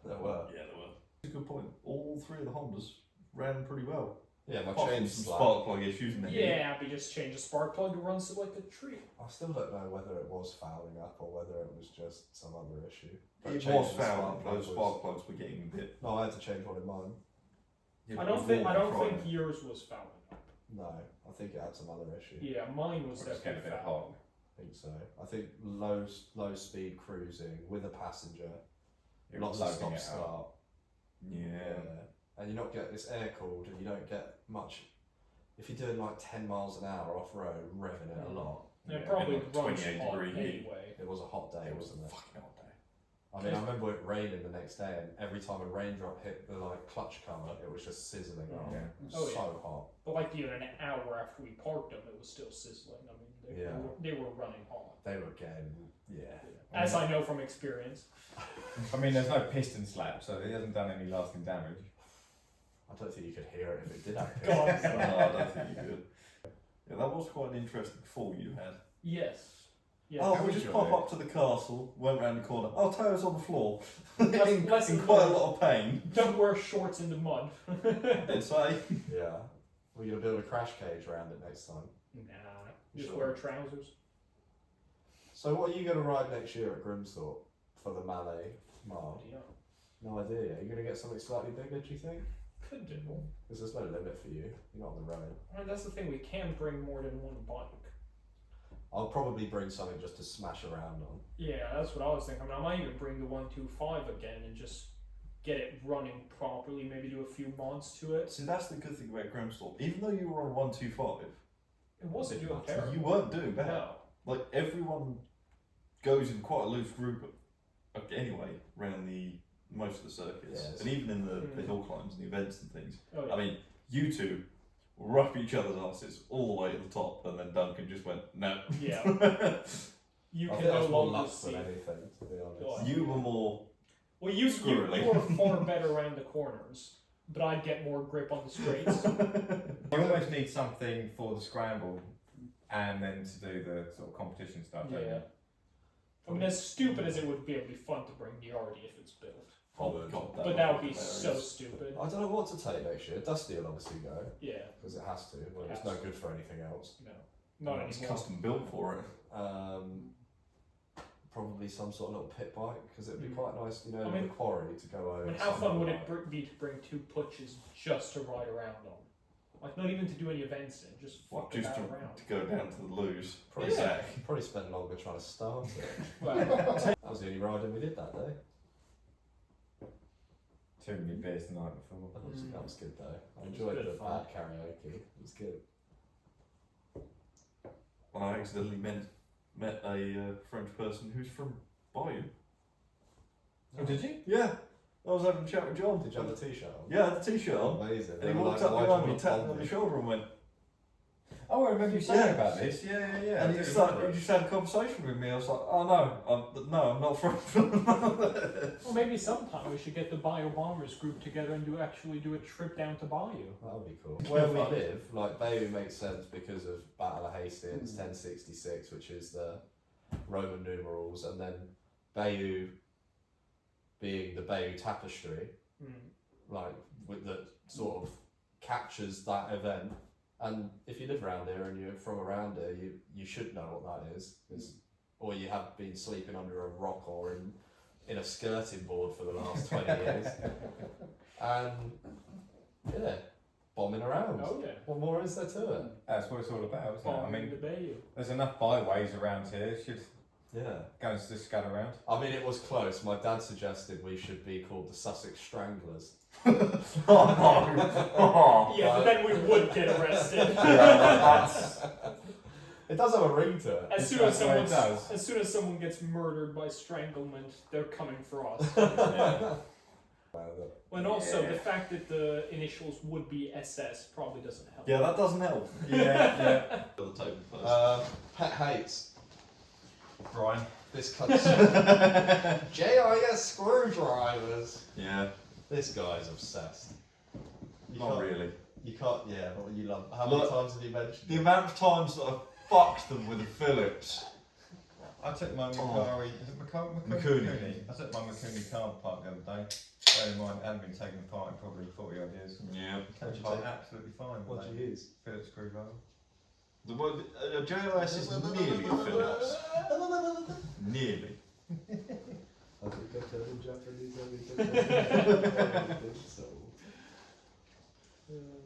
There were. Yeah, there were. That's a good point. All three of the Hondas ran pretty well. Yeah, my Apart from chain's some slack. spark plug issues in the heat. Yeah, but just change the spark plug, it runs it like a tree. I still don't know whether it was fouling up or whether it was just some other issue. But It changing was the found. spark plug Those was- spark plugs were getting a bit. No, I had to change one in mine. Yeah, I but don't we've think all I been don't trying think it. yours was fouling up. No, I think it had some other issue. Yeah, mine was Or just getting a definitely bit fouling. hot. I think so. I think low speed cruising with a passenger, It lots was of loading stop it up. start. Yeah. And you not get it's air cooled and you don't get much. If you're doing like 10 miles an hour off road, revving it a lot. And it Yeah, probably in like runs 28 hot degree heat. anyway. It was a hot day, It was wasn't a it? fucking hot day. I mean, I remember it raining the next day, and every time a raindrop hit the like clutch cover, it was just sizzling. Oh, hot. Yeah. It was Oh, yeah. so hot. But like even an hour after we parked them, it was still sizzling. I mean, they were running hot. They were getting As I know from experience. I mean, there's no piston slap, so it hasn't done any lasting damage. I don't think you could hear it if it did happen. God. No, I don't think you could. Yeah, that was quite an interesting fall you had. Yes. Yeah. Oh, how we would just you pop do? up to the castle, went round the corner. Oh, Tayo's on the floor. Lesson in quite a learned. lot of pain. Don't wear shorts in the mud. I'd say. Yeah. We're gonna build a crash cage around it next time. Nah. Just Sure. wear trousers. So what are you gonna ride next year at Grimsthorpe for the Mallet Mile? Yeah. No idea. Are you gonna get something slightly bigger? Do you think? Could do. Because there's no limit for you. You're not on the road. I mean, that's the thing. We can bring more than one bike. I'll probably bring something just to smash around on. Yeah, that's what I was thinking. I mean, I might even bring the 125 again and just get it running properly. Maybe do a few mods to it. See, that's the good thing about Grimsthorpe. Even though you were on 125, It wasn't doing matter. terrible. you weren't doing bad. No. Like, everyone goes in quite a loose group anyway, around most of the circuits. Yes. And even in the Mm. hill climbs and the events and things. Oh, yeah. I mean, you two were up each other's asses all the way to the top, and then Duncan just went, no. Yeah. You I can think no that's more longer luck see. than anything, to be honest. God. You were more. Well, you Squirrely. were far better around the corners, but I'd get more grip on the straights. You almost need something for the scramble and then to do the sort of competition stuff. don't you? Yeah. I mean, as stupid as it would be, it would be fun to bring the Artie if it's built. Oh, God, But that would be hilarious. so stupid. I don't know what to take next year. Dusty will obviously go, Yeah. because it has to. Well, it's no good for anything else. No. Not It's anymore. custom built for it. Probably some sort of little pit bike, because it would be Mm. quite nice, you know, I with mean- the quarry to go over. I mean, how fun something would like it be to bring two Putches just to ride around on? Like, not even to do any events in, just What, fucking just to, around. to go down to the loos. Probably, Yeah. probably spend longer trying to start it. Well, That was the only riding we did that day. Too many beers the night before. That was good though. I It was enjoyed good the fun. bad karaoke. It was good. And I accidentally met a French person who's from Bayeux. Oh, did you? Yeah, I was having a chat with John. Did you have the t-shirt on? Yeah, I had the t-shirt on. Amazing. And he They were walked like, up "Why do you behind me, want tapped me on Blondie?" the shoulder and went, Oh, I remember you saying Yeah. about this. Yeah. and I he do just remember. had a conversation with me. I was like, oh no, I'm not from. well, maybe sometime we should get the Bayeux Bombers group together and actually do a trip down to Bayeux. That would be cool. Where we live, like Bayeux makes sense because of Battle of Hastings, 1066, which is the Roman numerals, and then Bayeux being the Bayeux Tapestry, Mm. like with the sort of captures that event, And if you live around here and you're from around here, you should know what that is. Or you have been sleeping under a rock or in a skirting board for the last 20 years. And yeah, bombing around. Oh yeah. What more is there to it? That's what it's all about, isn't it? I Bombing mean, the Bayou. there's enough byways around here. Should Yeah. go and just scud around. I mean, it was close. My dad suggested we should be called the Sussex Stranglers. Oh, Yeah, but then we would get arrested. It does have a ring to it. As soon That's as what it someone, does. as soon as someone gets murdered by stranglement, they're coming for us. And also Yeah. the fact that the initials would be SS probably doesn't help. yeah, that doesn't help. Yeah. The table first. Pet hates Brian. this country. JIS screwdrivers. Yeah, This guy's obsessed. You not can't- really. You can't. Yeah, what you love. How many Look, times have you mentioned? The amount of times that I fucked them with a Phillips. I took my Macquarie, is it Makuni. Makuni? I took my Makuni car apart the other day. Bear in mind, it hadn't been taken apart in probably 40 odd years. Yeah. What'd you Apart take? absolutely fine. What do mate. you use? Phillips screwdriver. The word JLS is nearly a Phillips. Nearly.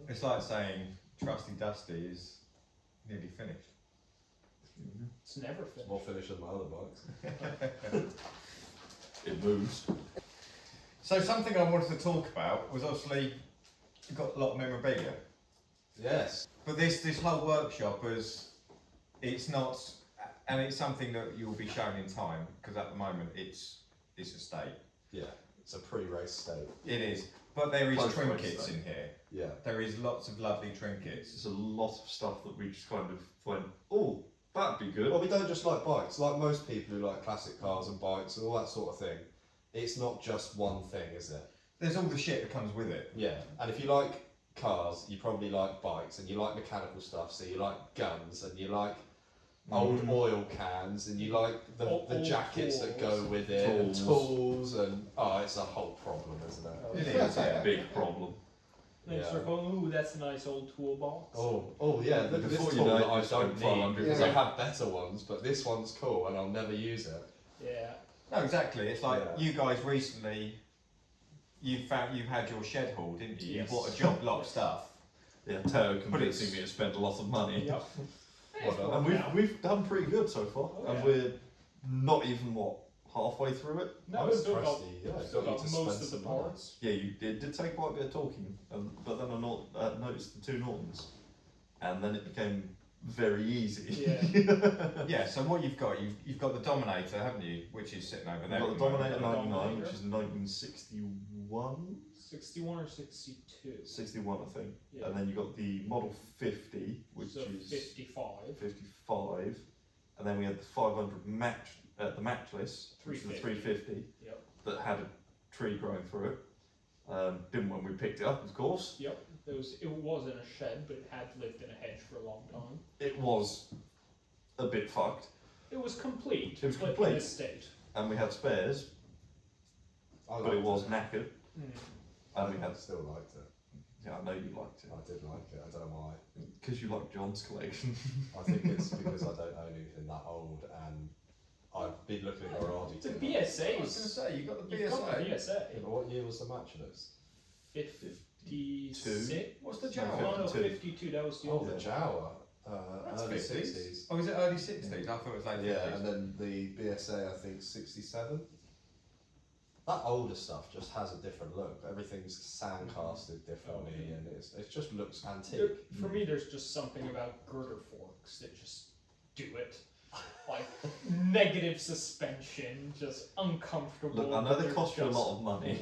It's like saying Trusty Dusty is nearly finished. It's never finished. More finished than my other bikes. It moves. So something I wanted to talk about was obviously you've got a lot of memorabilia, Yes. but this whole workshop it's not, and it's something that you'll be shown in time because at the moment it's a state. Yeah. It's a pre-race state. It is, but there is Post-race trinkets state. in here. Yeah. There is lots of lovely trinkets. There's a lot of stuff that we just kind of went, oh, that'd be good. Well, we don't just like bikes. Like most people who like classic cars and bikes and all that sort of thing, it's not just one thing, is it? There's all the shit that comes with it. Yeah. And if you like cars, you probably like bikes, and you like mechanical stuff. So you like guns, and you like old oil cans, and you like the Old jackets that go tools. with it, and Tools. tools, and it's a whole problem, isn't it? It is, yeah. Big problem. Then you Yeah. start going, ooh, that's a nice old toolbox. Oh yeah, look at this Before you tool know it, that I you spend don't 500 need because Yeah. I've had better ones, but this one's cool and I'll never use it. Yeah. No, exactly. It's like Yeah. you guys recently, you had your shed haul, didn't you? Yes. You bought a job lot of stuff. Yeah, Teo But convincing it's- me to spend a lot of money. Yep. Well done. And we've done pretty good so far. Oh, and yeah. we're not even, halfway through it? No, I it's was still got, trusty, yeah, still got you got to most spend of the some money. parts. Yeah, it did take quite a bit of talking, but then I noticed the two Nortons, and then it became very easy. Yeah. Yeah. So what you've got the Dominator, haven't you? Which is sitting over We've there. got the Dominator Got the 99, Dominator. which is 1961? 61 or 62? 61, I think. Yeah. And then you got the Model 50, which So is 55. 55. And then we had the 500 the matchless, which was the 350, Yep. that had a tree growing through it. Didn't when we picked it up, of course. Yep. It was in a shed, but it had lived in a hedge for a long time. It was a bit fucked, It was complete. It was but complete. in a state. and we had spares, I but it liked was knackered, and we I had. still liked it. Yeah, I know you liked it I did like it. I don't know why. because you like John's collection. I think it's because I don't own anything that old, and I've been looking at garages. The I was going to BSA's. say you got the You've got the BSA. BSA. What year was the matchless? 56? What's the No, Jawa? Oh, no, 52. 52. That was the Oh, old the one. Jawa. That's Early 50s. 60s. Oh, is it early 60s? I thought it was late 50s. Yeah, and then the BSA, I think 67. That older stuff just has a different look. Everything's sandcasted differently, and it just looks antique. For me, there's just something about girder forks that just do it. Like negative suspension, just uncomfortable. Look, I know but they they're cost you a just- lot of money.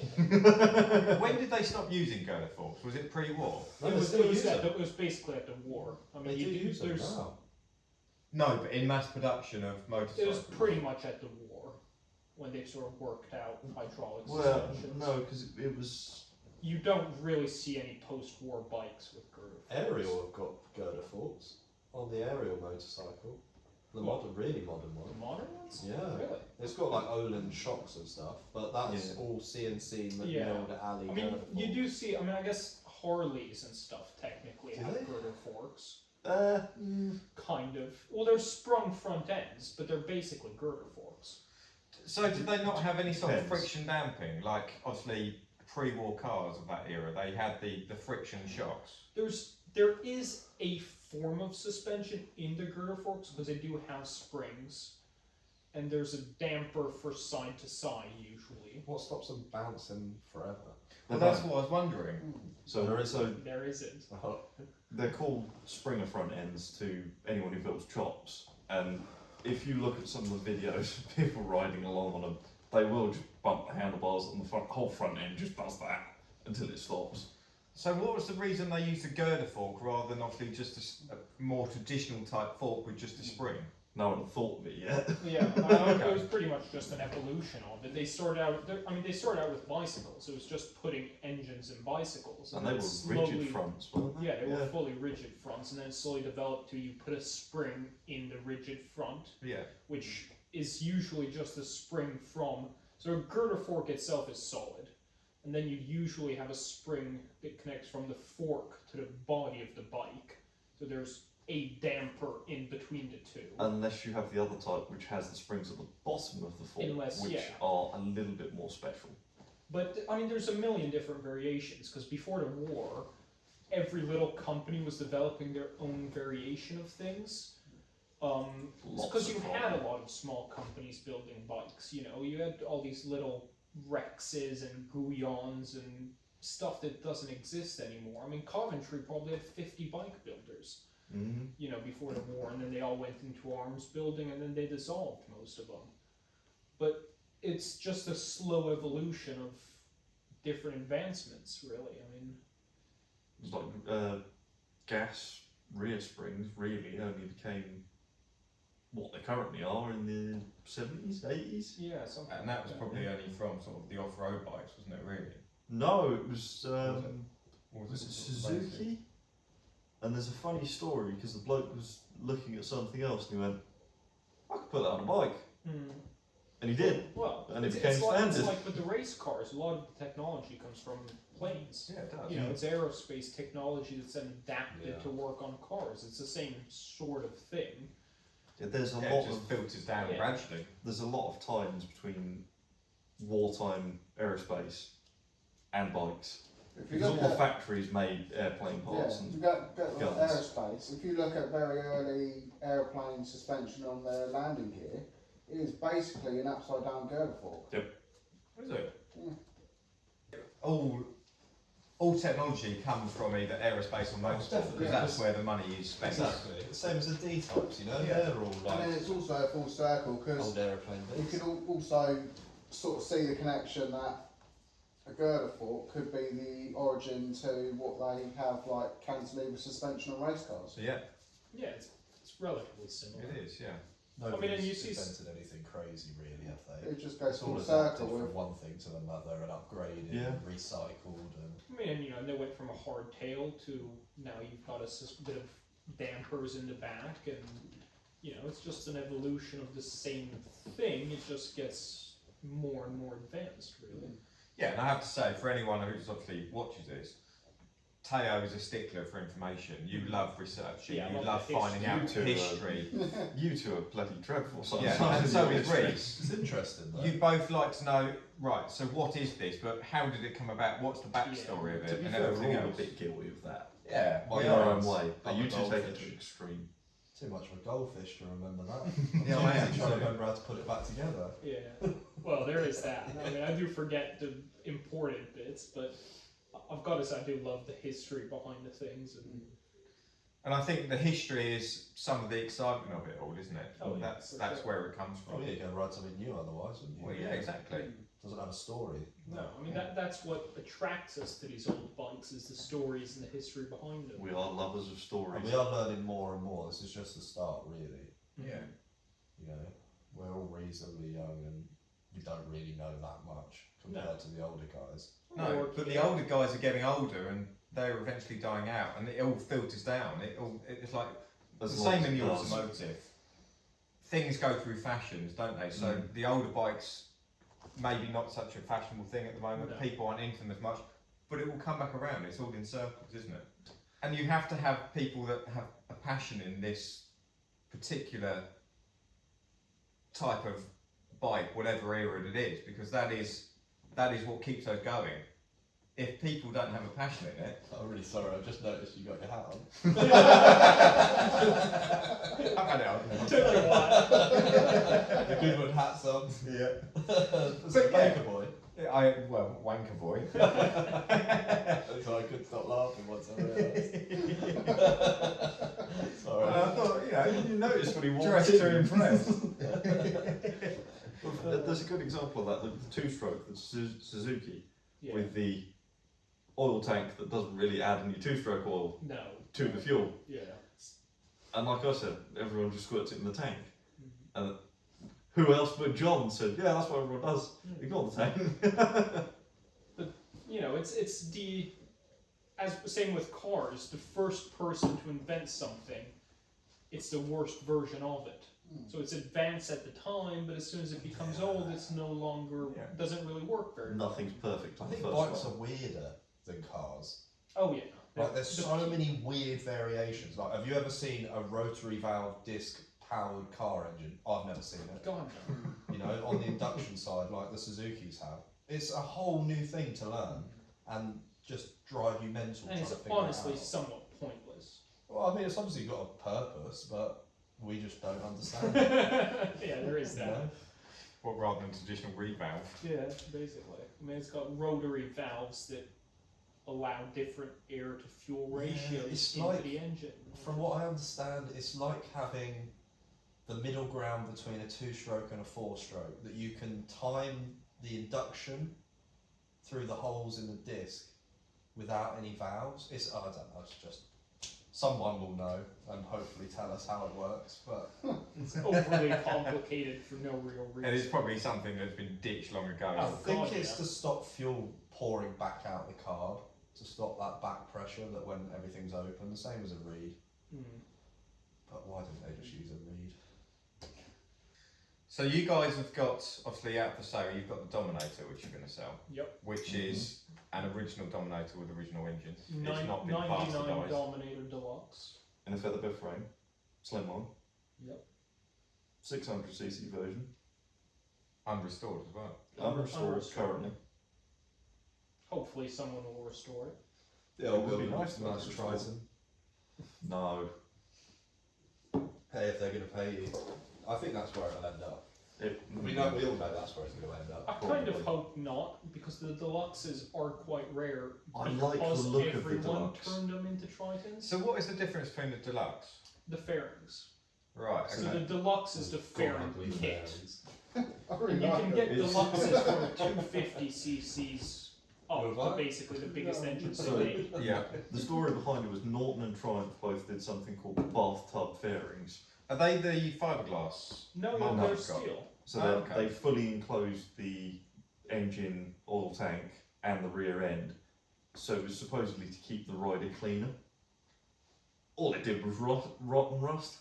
When did they stop using girder forks? Was it pre-war? No, It they was, still it, was use at them. the, it was basically at the war. I mean, They do you use them there's- now. No, but in mass production of It motorcycles. was pretty much at the war when they sort of worked out hydraulic Well, suspensions. no, because it was. You don't really see any post-war bikes with girder forks. Ariel have got girder forks on the Ariel motorcycle. The really modern The one. modern ones? Yeah. Really? It's got like Olin shocks and stuff, but that's Yeah. all CNC Yeah. milled alley I mean, girder you forks. do see. I mean, I guess Harleys and stuff technically Do have they? girder forks. Mm, Kind of. Well, they're sprung front ends, but they're basically girder forks. So did they not have any sort of Depends. friction damping? Like obviously pre-war cars of that era, they had the friction shocks. There is a form of suspension in the girder forks because they do have springs, and there's a damper for side to side usually. What stops them bouncing forever? Well, that's what I was wondering. so There isn't. Oh, they're called Springer front ends to anyone who builds chops, and if you look at some of the videos of people riding along on them, they will just bump the handlebars and the whole front end just does that until it stops. So what was the reason they used a girder fork rather than obviously just a more traditional type fork with just a spring? No one had thought of it yet. Yeah, it was pretty much just an evolution of it. They started out with bicycles. It was just putting engines in bicycles, And they then were slowly, rigid fronts, weren't they? Yeah, they were fully rigid fronts, and then slowly developed to you put a spring in the rigid front, Yeah. which is usually just a spring from. So a girder fork itself is solid, and then you usually have a spring that connects from the fork to the body of the bike. So there's a damper in between the two. Unless you have the other type, which has the springs at the bottom of the fork, Unless- which yeah. are a little bit more special. But I mean, there's a million different variations because before the war, every little company was developing their own variation of things. Lots Because of you had a problems. lot of small companies building bikes. You know, you had all these little Rexes and Guyons and stuff that doesn't exist anymore. I mean, Coventry probably had 50 bike builders. Mm-hmm. You know, before the war, and then they all went into arms building, and then they dissolved most of them. But it's just a slow evolution of different advancements, really. I mean, It's like gas rear springs really only became what they currently are in the 70s, 80s. yeah, something. And that was like probably only from sort of the off-road bikes, wasn't it? Really. No, it was Or was it Suzuki? And there's a funny story because the bloke was looking at something else and he went, I could put that on a bike. Hmm. And he did. Well, And it it's became like, standard. it's like with the race cars. A lot of the technology comes from planes. Yeah, it does. You know, it's aerospace technology that's then adapted Yeah. to work on cars. It's the same sort of thing. Yeah, there's a Yeah, lot it just of filters down Yeah. gradually. there's a lot of times between wartime aerospace and bikes. If you Because look all the at factories made airplane parts yeah, and you got like guns. aerospace. If you look at very early airplane suspension on their landing gear, it is basically an upside down girder fork. Is it? Yeah. All technology comes from either aerospace or motorsport definitely, because that's where the money is spent. Exactly. Same as the D types, you know, Yeah. they're all And then like it's also a full circle because old aeroplane you bits. can also sort of see the connection that a girder fork could be the origin to what they have like cantilever suspension on race cars. So yeah, Yeah, it's relatively similar. it is. Yeah. Nobody's and you see invented anything crazy, really, have they? It just goes It's all full adapted circle from with one thing to another and upgraded Yeah. and recycled and I mean, and, you know, and they went from a hard tail to now you've got a bit of dampers in the back, and you know, it's just an evolution of the same thing. It just gets more and more advanced, really. Yeah, and I have to say, for anyone who's obviously watches this, Teo is a stickler for information. You love researching. Yeah, I you love love the finding out history. history. you two are bloody dreadful sometimes. Yeah, and in so your is history. Reese. it's interesting though. You both like to know, right? So what is this? But how did it come about? What's the backstory of To it, be and fair, we're everything all a else? bit guilty of that. Yeah, Well, in yeah, our own it's way, but like you a two take it to goldfish. an extreme. Too much of a goldfish to remember that. Yeah, I'm I am trying to too. remember how to put it back together. Yeah. Well, there is that. I mean, I do forget the important bits, but I've got to say, I do love the history behind the things. And I think the history is some of the excitement of it all, isn't it? Oh, yeah, that's for that's sure. where it comes Oh from. yeah, you're going to write something new otherwise, wouldn't you? Well, yeah, exactly. Doesn't have a story. No, I mean that's what attracts us to these old bikes is the stories and the history behind them. We are lovers of stories. And we are learning more and more. This is just the start, really. Yeah. You know, we're all reasonably young and we don't really know that much compared to the older guys. No, but the older guys are getting older and they're eventually dying out, and it all filters down. It's like As the long same as in it the does. automotive. Things go through fashions, don't they? So the older bikes, maybe not such a fashionable thing at the moment. No. People aren't into them as much. but it will come back around. It's all in circles, isn't it? And you have to have people that have a passion in this particular type of bike, whatever era it is, because that is what keeps us going. If people don't have a passion in it, I'm really sorry. I've just noticed you got your hat on. I've had it on. Took you a while. The Goodwood hat's on. Yeah. It's a But yeah. baker boy. Well, wanker boy. So I couldn't stop laughing once I realised. Sorry. I thought, you noticed when he walked Dressed in. to impress. There's a good example of that, the two-stroke, the Suzuki, Yeah. with the oil tank that doesn't really add any two-stroke oil No. to the fuel. Yeah. And like I said, everyone just squirts it in the tank. Mm-hmm. And who else but John said, yeah, that's what everyone does. Ignore the tank. You know, it's the same with cars. The first person to invent something, it's the worst version of it. So it's advanced at the time, but as soon as it becomes old, it's no longer doesn't really work very well. Nothing's perfect I on the think first bikes one. are weirder than cars. Oh yeah. Like there's so many weird variations. Like, have you ever seen a rotary valve disc powered car engine? I've never seen it. God no. You know, on the induction side, like the Suzukis have. It's a whole new thing to learn and just drive you mental. And it's trying to figure honestly it out. somewhat pointless. Well, I mean, it's obviously got a purpose, but we just don't understand Yeah, it. there is You that. know? Well, rather than traditional reed valve. Yeah, basically. I mean, it's got rotary valves that allow different air to fuel Yeah, ratios it's into like- the engine. From what I understand, it's like having the middle ground between a two-stroke and a four-stroke, that you can time the induction through the holes in the disc without any valves. I don't know, it's just, someone will know and hopefully tell us how it works, but It's overly complicated for no real reason. And it's probably something that's been ditched long ago. I Oh, think God, it's yeah. to stop fuel pouring back out the carb, to stop that back pressure that when everything's open, the same as a reed. Mm. But why didn't they just use a reed? So you guys have got, obviously out for sale, you've got the Dominator, which you're going to sell. Yep. Which is an original Dominator with original engine. It's Nine- not been 99 bastardised. Dominator Deluxe. In a feather bed frame, slimline, Yep. 600cc version, Unrestored as well. unrestored Unrestored. currently. Hopefully someone will restore it. Yeah, It would be nice to nice have Triton. No, Pay if they're going to pay you. I think that's where it'll end up. it, We all know that's where it's going to end up. I kind of Probably. hope not, because the Deluxes are quite rare. I like the because look of the everyone Deluxe. turned them into Tritons. So what is the difference between the Deluxe? The fairings. Right, So okay. the Deluxe is the fairing Godly kit. fairies. I really And you like can them. get It's- Deluxes from 250cc's up, With the what? basically the biggest No. engines So- they made. Yeah. The story behind it was Norton and Triumph both did something called bathtub fairings. Are they the fiberglass? No, Mum they're has got. steel. So Oh, they, okay. they fully enclosed the engine, oil tank, and the rear end. So it was supposedly to keep the rider cleaner. All it did was rot and rust.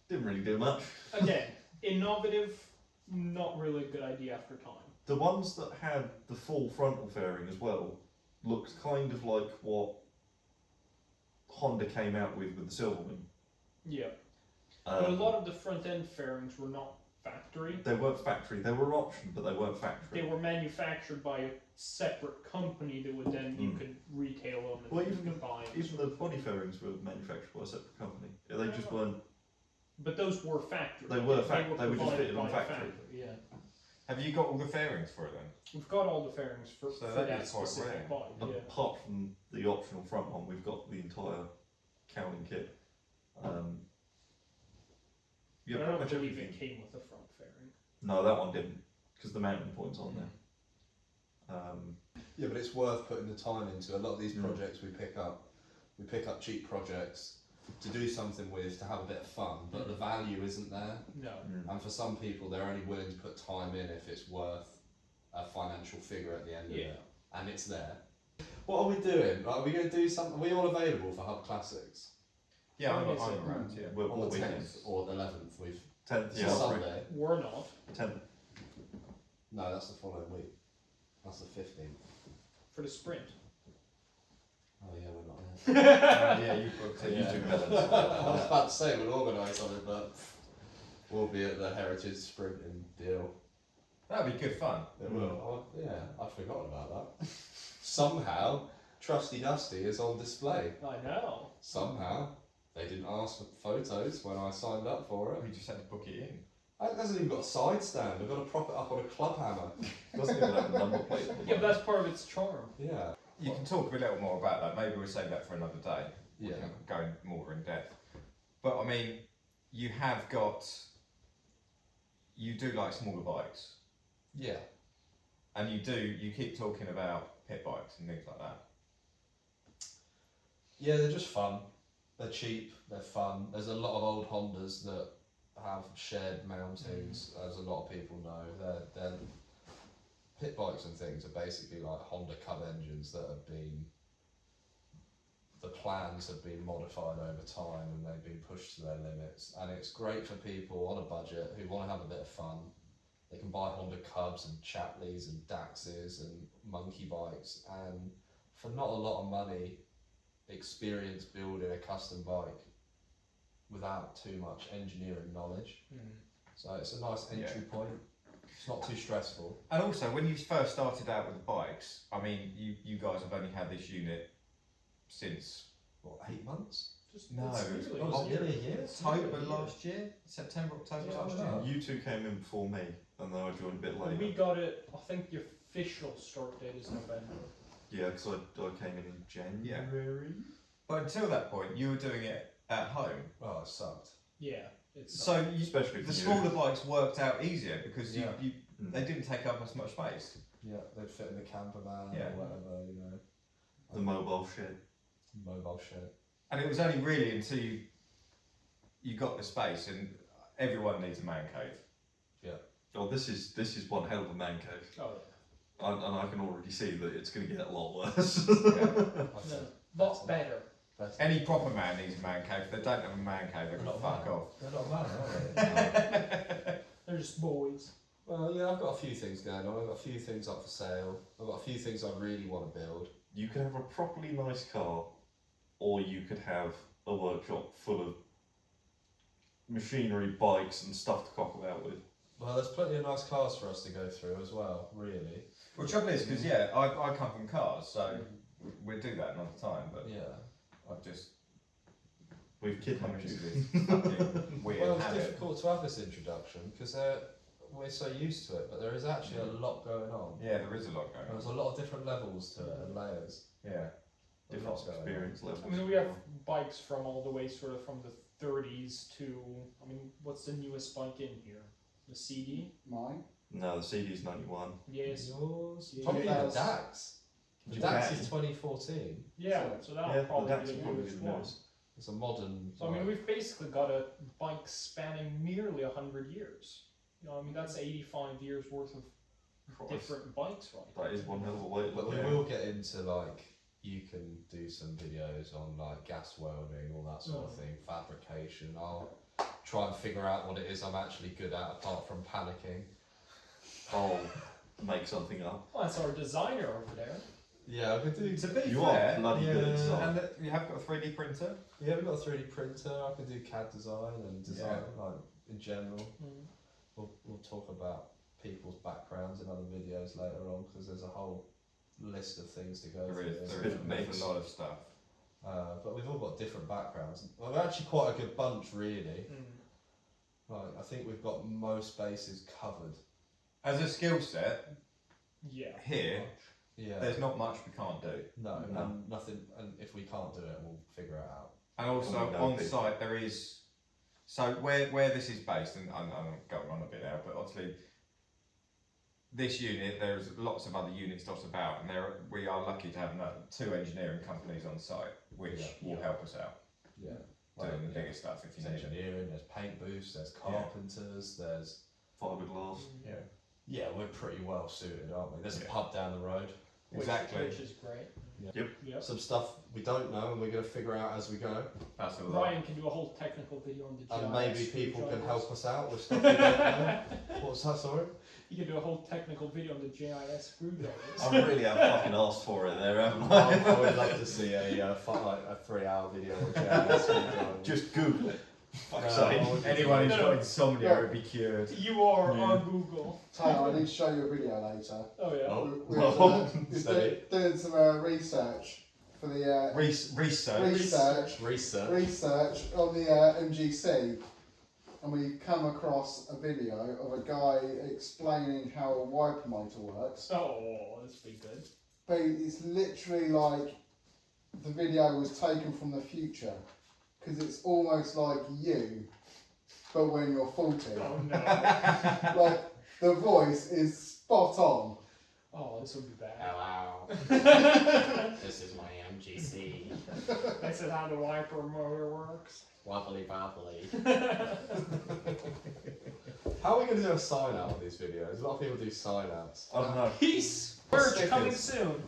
Didn't really do much. Again, innovative, not really a good idea after time. The ones that had the full frontal fairing as well looked kind of like what Honda came out with the Silverman. Yeah. But a Um, lot of the front end fairings were not factory. They weren't factory. They were option, but they weren't factory. They were manufactured by a separate company that would then you Mm. could retail them and Well, you even could buy them. Even the body fairings were manufactured by a separate company. They just weren't. But those were factory. They were they were just provided fitted on by a factory. Yeah. Have you got all the fairings for it then? We've got all the fairings for So that that is quite specific rare. body. Yeah. Apart from the optional front one, we've got the entire cowling kit. Yeah, But I pretty don't much believe everything. it came with a front fairing. No, that one didn't, because the mounting point's on there. Yeah, but it's worth putting the time into. A lot of these Mm. projects we pick up cheap projects to do something with, to have a bit of fun, but the value isn't there. No. And for some people, they're only willing to put time in if it's worth a financial figure at the end of Yeah. it, and it's there. What are we doing? Are we going to do something? Are we all available for Hub Classics Yeah, When I'm is it? around, yeah. We're on all the weekends. 10th or the 11th? We've 10th, it's yeah, a I'll Sunday. We're not. 10th. No, that's the following week. That's the 15th. For the sprint. Oh yeah, we're not there. Yeah, you booked it. You Yeah. took balance. I was about to say we'll organise on it, but we'll be at the Heritage Sprinting deal. That'd be good fun. It will. Yeah, I'd forgotten about that. Somehow, Trusty Dusty is on display. I know. Somehow, they didn't ask for photos when I signed up for it. We just had to book it in. It hasn't even got a side stand. I've got to prop it up on a club hammer. Doesn't even have a number plate. Yeah, but that's part of its charm. Yeah. You can talk a little more about that. Maybe we'll save that for another day. Yeah. We can go more in depth. But I mean, you have got. You do like smaller bikes, Yeah. and you keep talking about pit bikes and things like that. Yeah, they're just fun. They're cheap. They're fun. There's a lot of old Hondas that have shared mountings, as a lot of people know. They're pit bikes and things are basically like Honda Cub engines that have been. The plans have been modified over time and they've been pushed to their limits, and it's great for people on a budget who want to have a bit of fun. They can buy Honda Cubs and Chatleys and Daxes and monkey bikes, and for not a lot of money, experience building a custom bike without too much engineering knowledge. So it's a nice entry point. It's not too stressful. And also, when you first started out with the bikes, I mean, you guys have only had this unit since What, 8 months? Just No, it's it's really Oh, easier. nearly a year. October last year, September, October Yeah, last I year. know. You two came in before me, and then I joined a bit later. We got it. I think the official start date is November. Yeah, because I came in January. But until that point, you were doing it at home. Oh, it sucked. Yeah, it's So you, Especially for the you. smaller bikes worked out easier because Yeah. they didn't take up as much space. Yeah, they'd fit in the camper van Yeah. or whatever, you know. The mobile shed. Mobile shed. And it was only really until you got the space, and everyone needs a man cave. Oh, this is one hell of a man cave, oh and I can already see that it's going to get a lot worse. no, lot better. Any proper man needs a man cave. If they don't have a man cave, they're They're gonna not fuck man. off. They're not mad, are they? They're just boys. Well, yeah, I've got a few things going on. I've got a few things up for sale. I've got a few things I really want to build. You could have a properly nice car, or you could have a workshop full of machinery, bikes, and stuff to cock about with. Well, there's plenty of nice cars for us to go through as well, really. Well, the trouble is, because I come from cars, so we'll do that another time. But Yeah. I've just We've come kidnapped into you. this fucking weird Well, it's habit. difficult to have this introduction because we're so used to it, but there is actually a lot going on. Yeah, there is a lot going There's on. a lot of different levels to it and layers. Yeah. There's Different lots going on. experience levels. I mean, we have bikes from all the way sort of from the 30s to. I mean, what's the newest bike in here? The CD. Mine. No, the CD's 91. Yes. Yours? Yeah. Probably the Yes. DAX. The Japan. DAX is 2014. Yeah. So that'll Yeah, probably that's be the probably newest the one. newest. It's a modern. So I mean, we've basically got a bike spanning nearly 100 years. You know, I mean, that's 85 years worth of Christ. different bikes, right? That is one hell of a way to But look we at it. will get into like you can do some videos on like gas welding, all that sort of thing, fabrication. I'll try and figure out what it is I'm actually good at apart from panicking. I'll make something up. Well, that's our designer over there. Yeah, I could do. To be You fair, are bloody good at yeah, design. and you have got a 3D printer. Yeah, we've got a 3D printer. I can do CAD design and design like in general. We'll talk about people's backgrounds in other videos later on because there's a whole list of things to go There through. is, here. there's a lot of stuff. But we've all got different backgrounds. Well, we're actually quite a good bunch, really. Like, I think we've got most bases covered. As a skill set, Yeah. here, Yeah. there's not much we can't do. No, No. and nothing. And if we can't do it, we'll figure it out. And also We know on people. site there is, so where this is based, and I'm going on a bit now, but obviously this unit, there's lots of other units dotted about, and we are lucky to have 2 engineering companies on site, which will help us out Yeah. doing the bigger stuff if you There's need it. engineering. There's paint booths. There's carpenters. There's Fiberglass. yeah. We're pretty well suited, aren't we? There's a Yeah. pub down the road. Exactly. Which is great. Yep. Some stuff we don't know and we're going to figure out as we go. That's all Ryan can do a whole technical video on the GIS. And maybe people can screwdrivers. help us out with stuff we don't know. What's that, sorry? You can do a whole technical video on the GIS screwdrivers. I really have fucking asked for it there, haven't I? I would love to see a 3-hour video on GIS. Just Google it. Fuck's No, sake. Anyone who's No, got no. insomnia Yeah. would be cured. You are Yeah. on Google. Taylor, I need to show you a video later. Oh yeah. Oh. We was Steady. doing some research for the Research. Research. on the MGC, and we come across a video of a guy explaining how a wiper motor works. Oh, that's pretty good. But it's literally like the video was taken from the future, because it's almost like you, but when you're 40. Oh no. Like the voice is spot on. Oh, this would be bad. Hello. This is my MGC. This is how the wiper motor works. Wobbly bobbly. How are we going to do a sign out of these videos? A lot of people do sign outs. I don't know. Peace. Or Merch coming stickers. soon.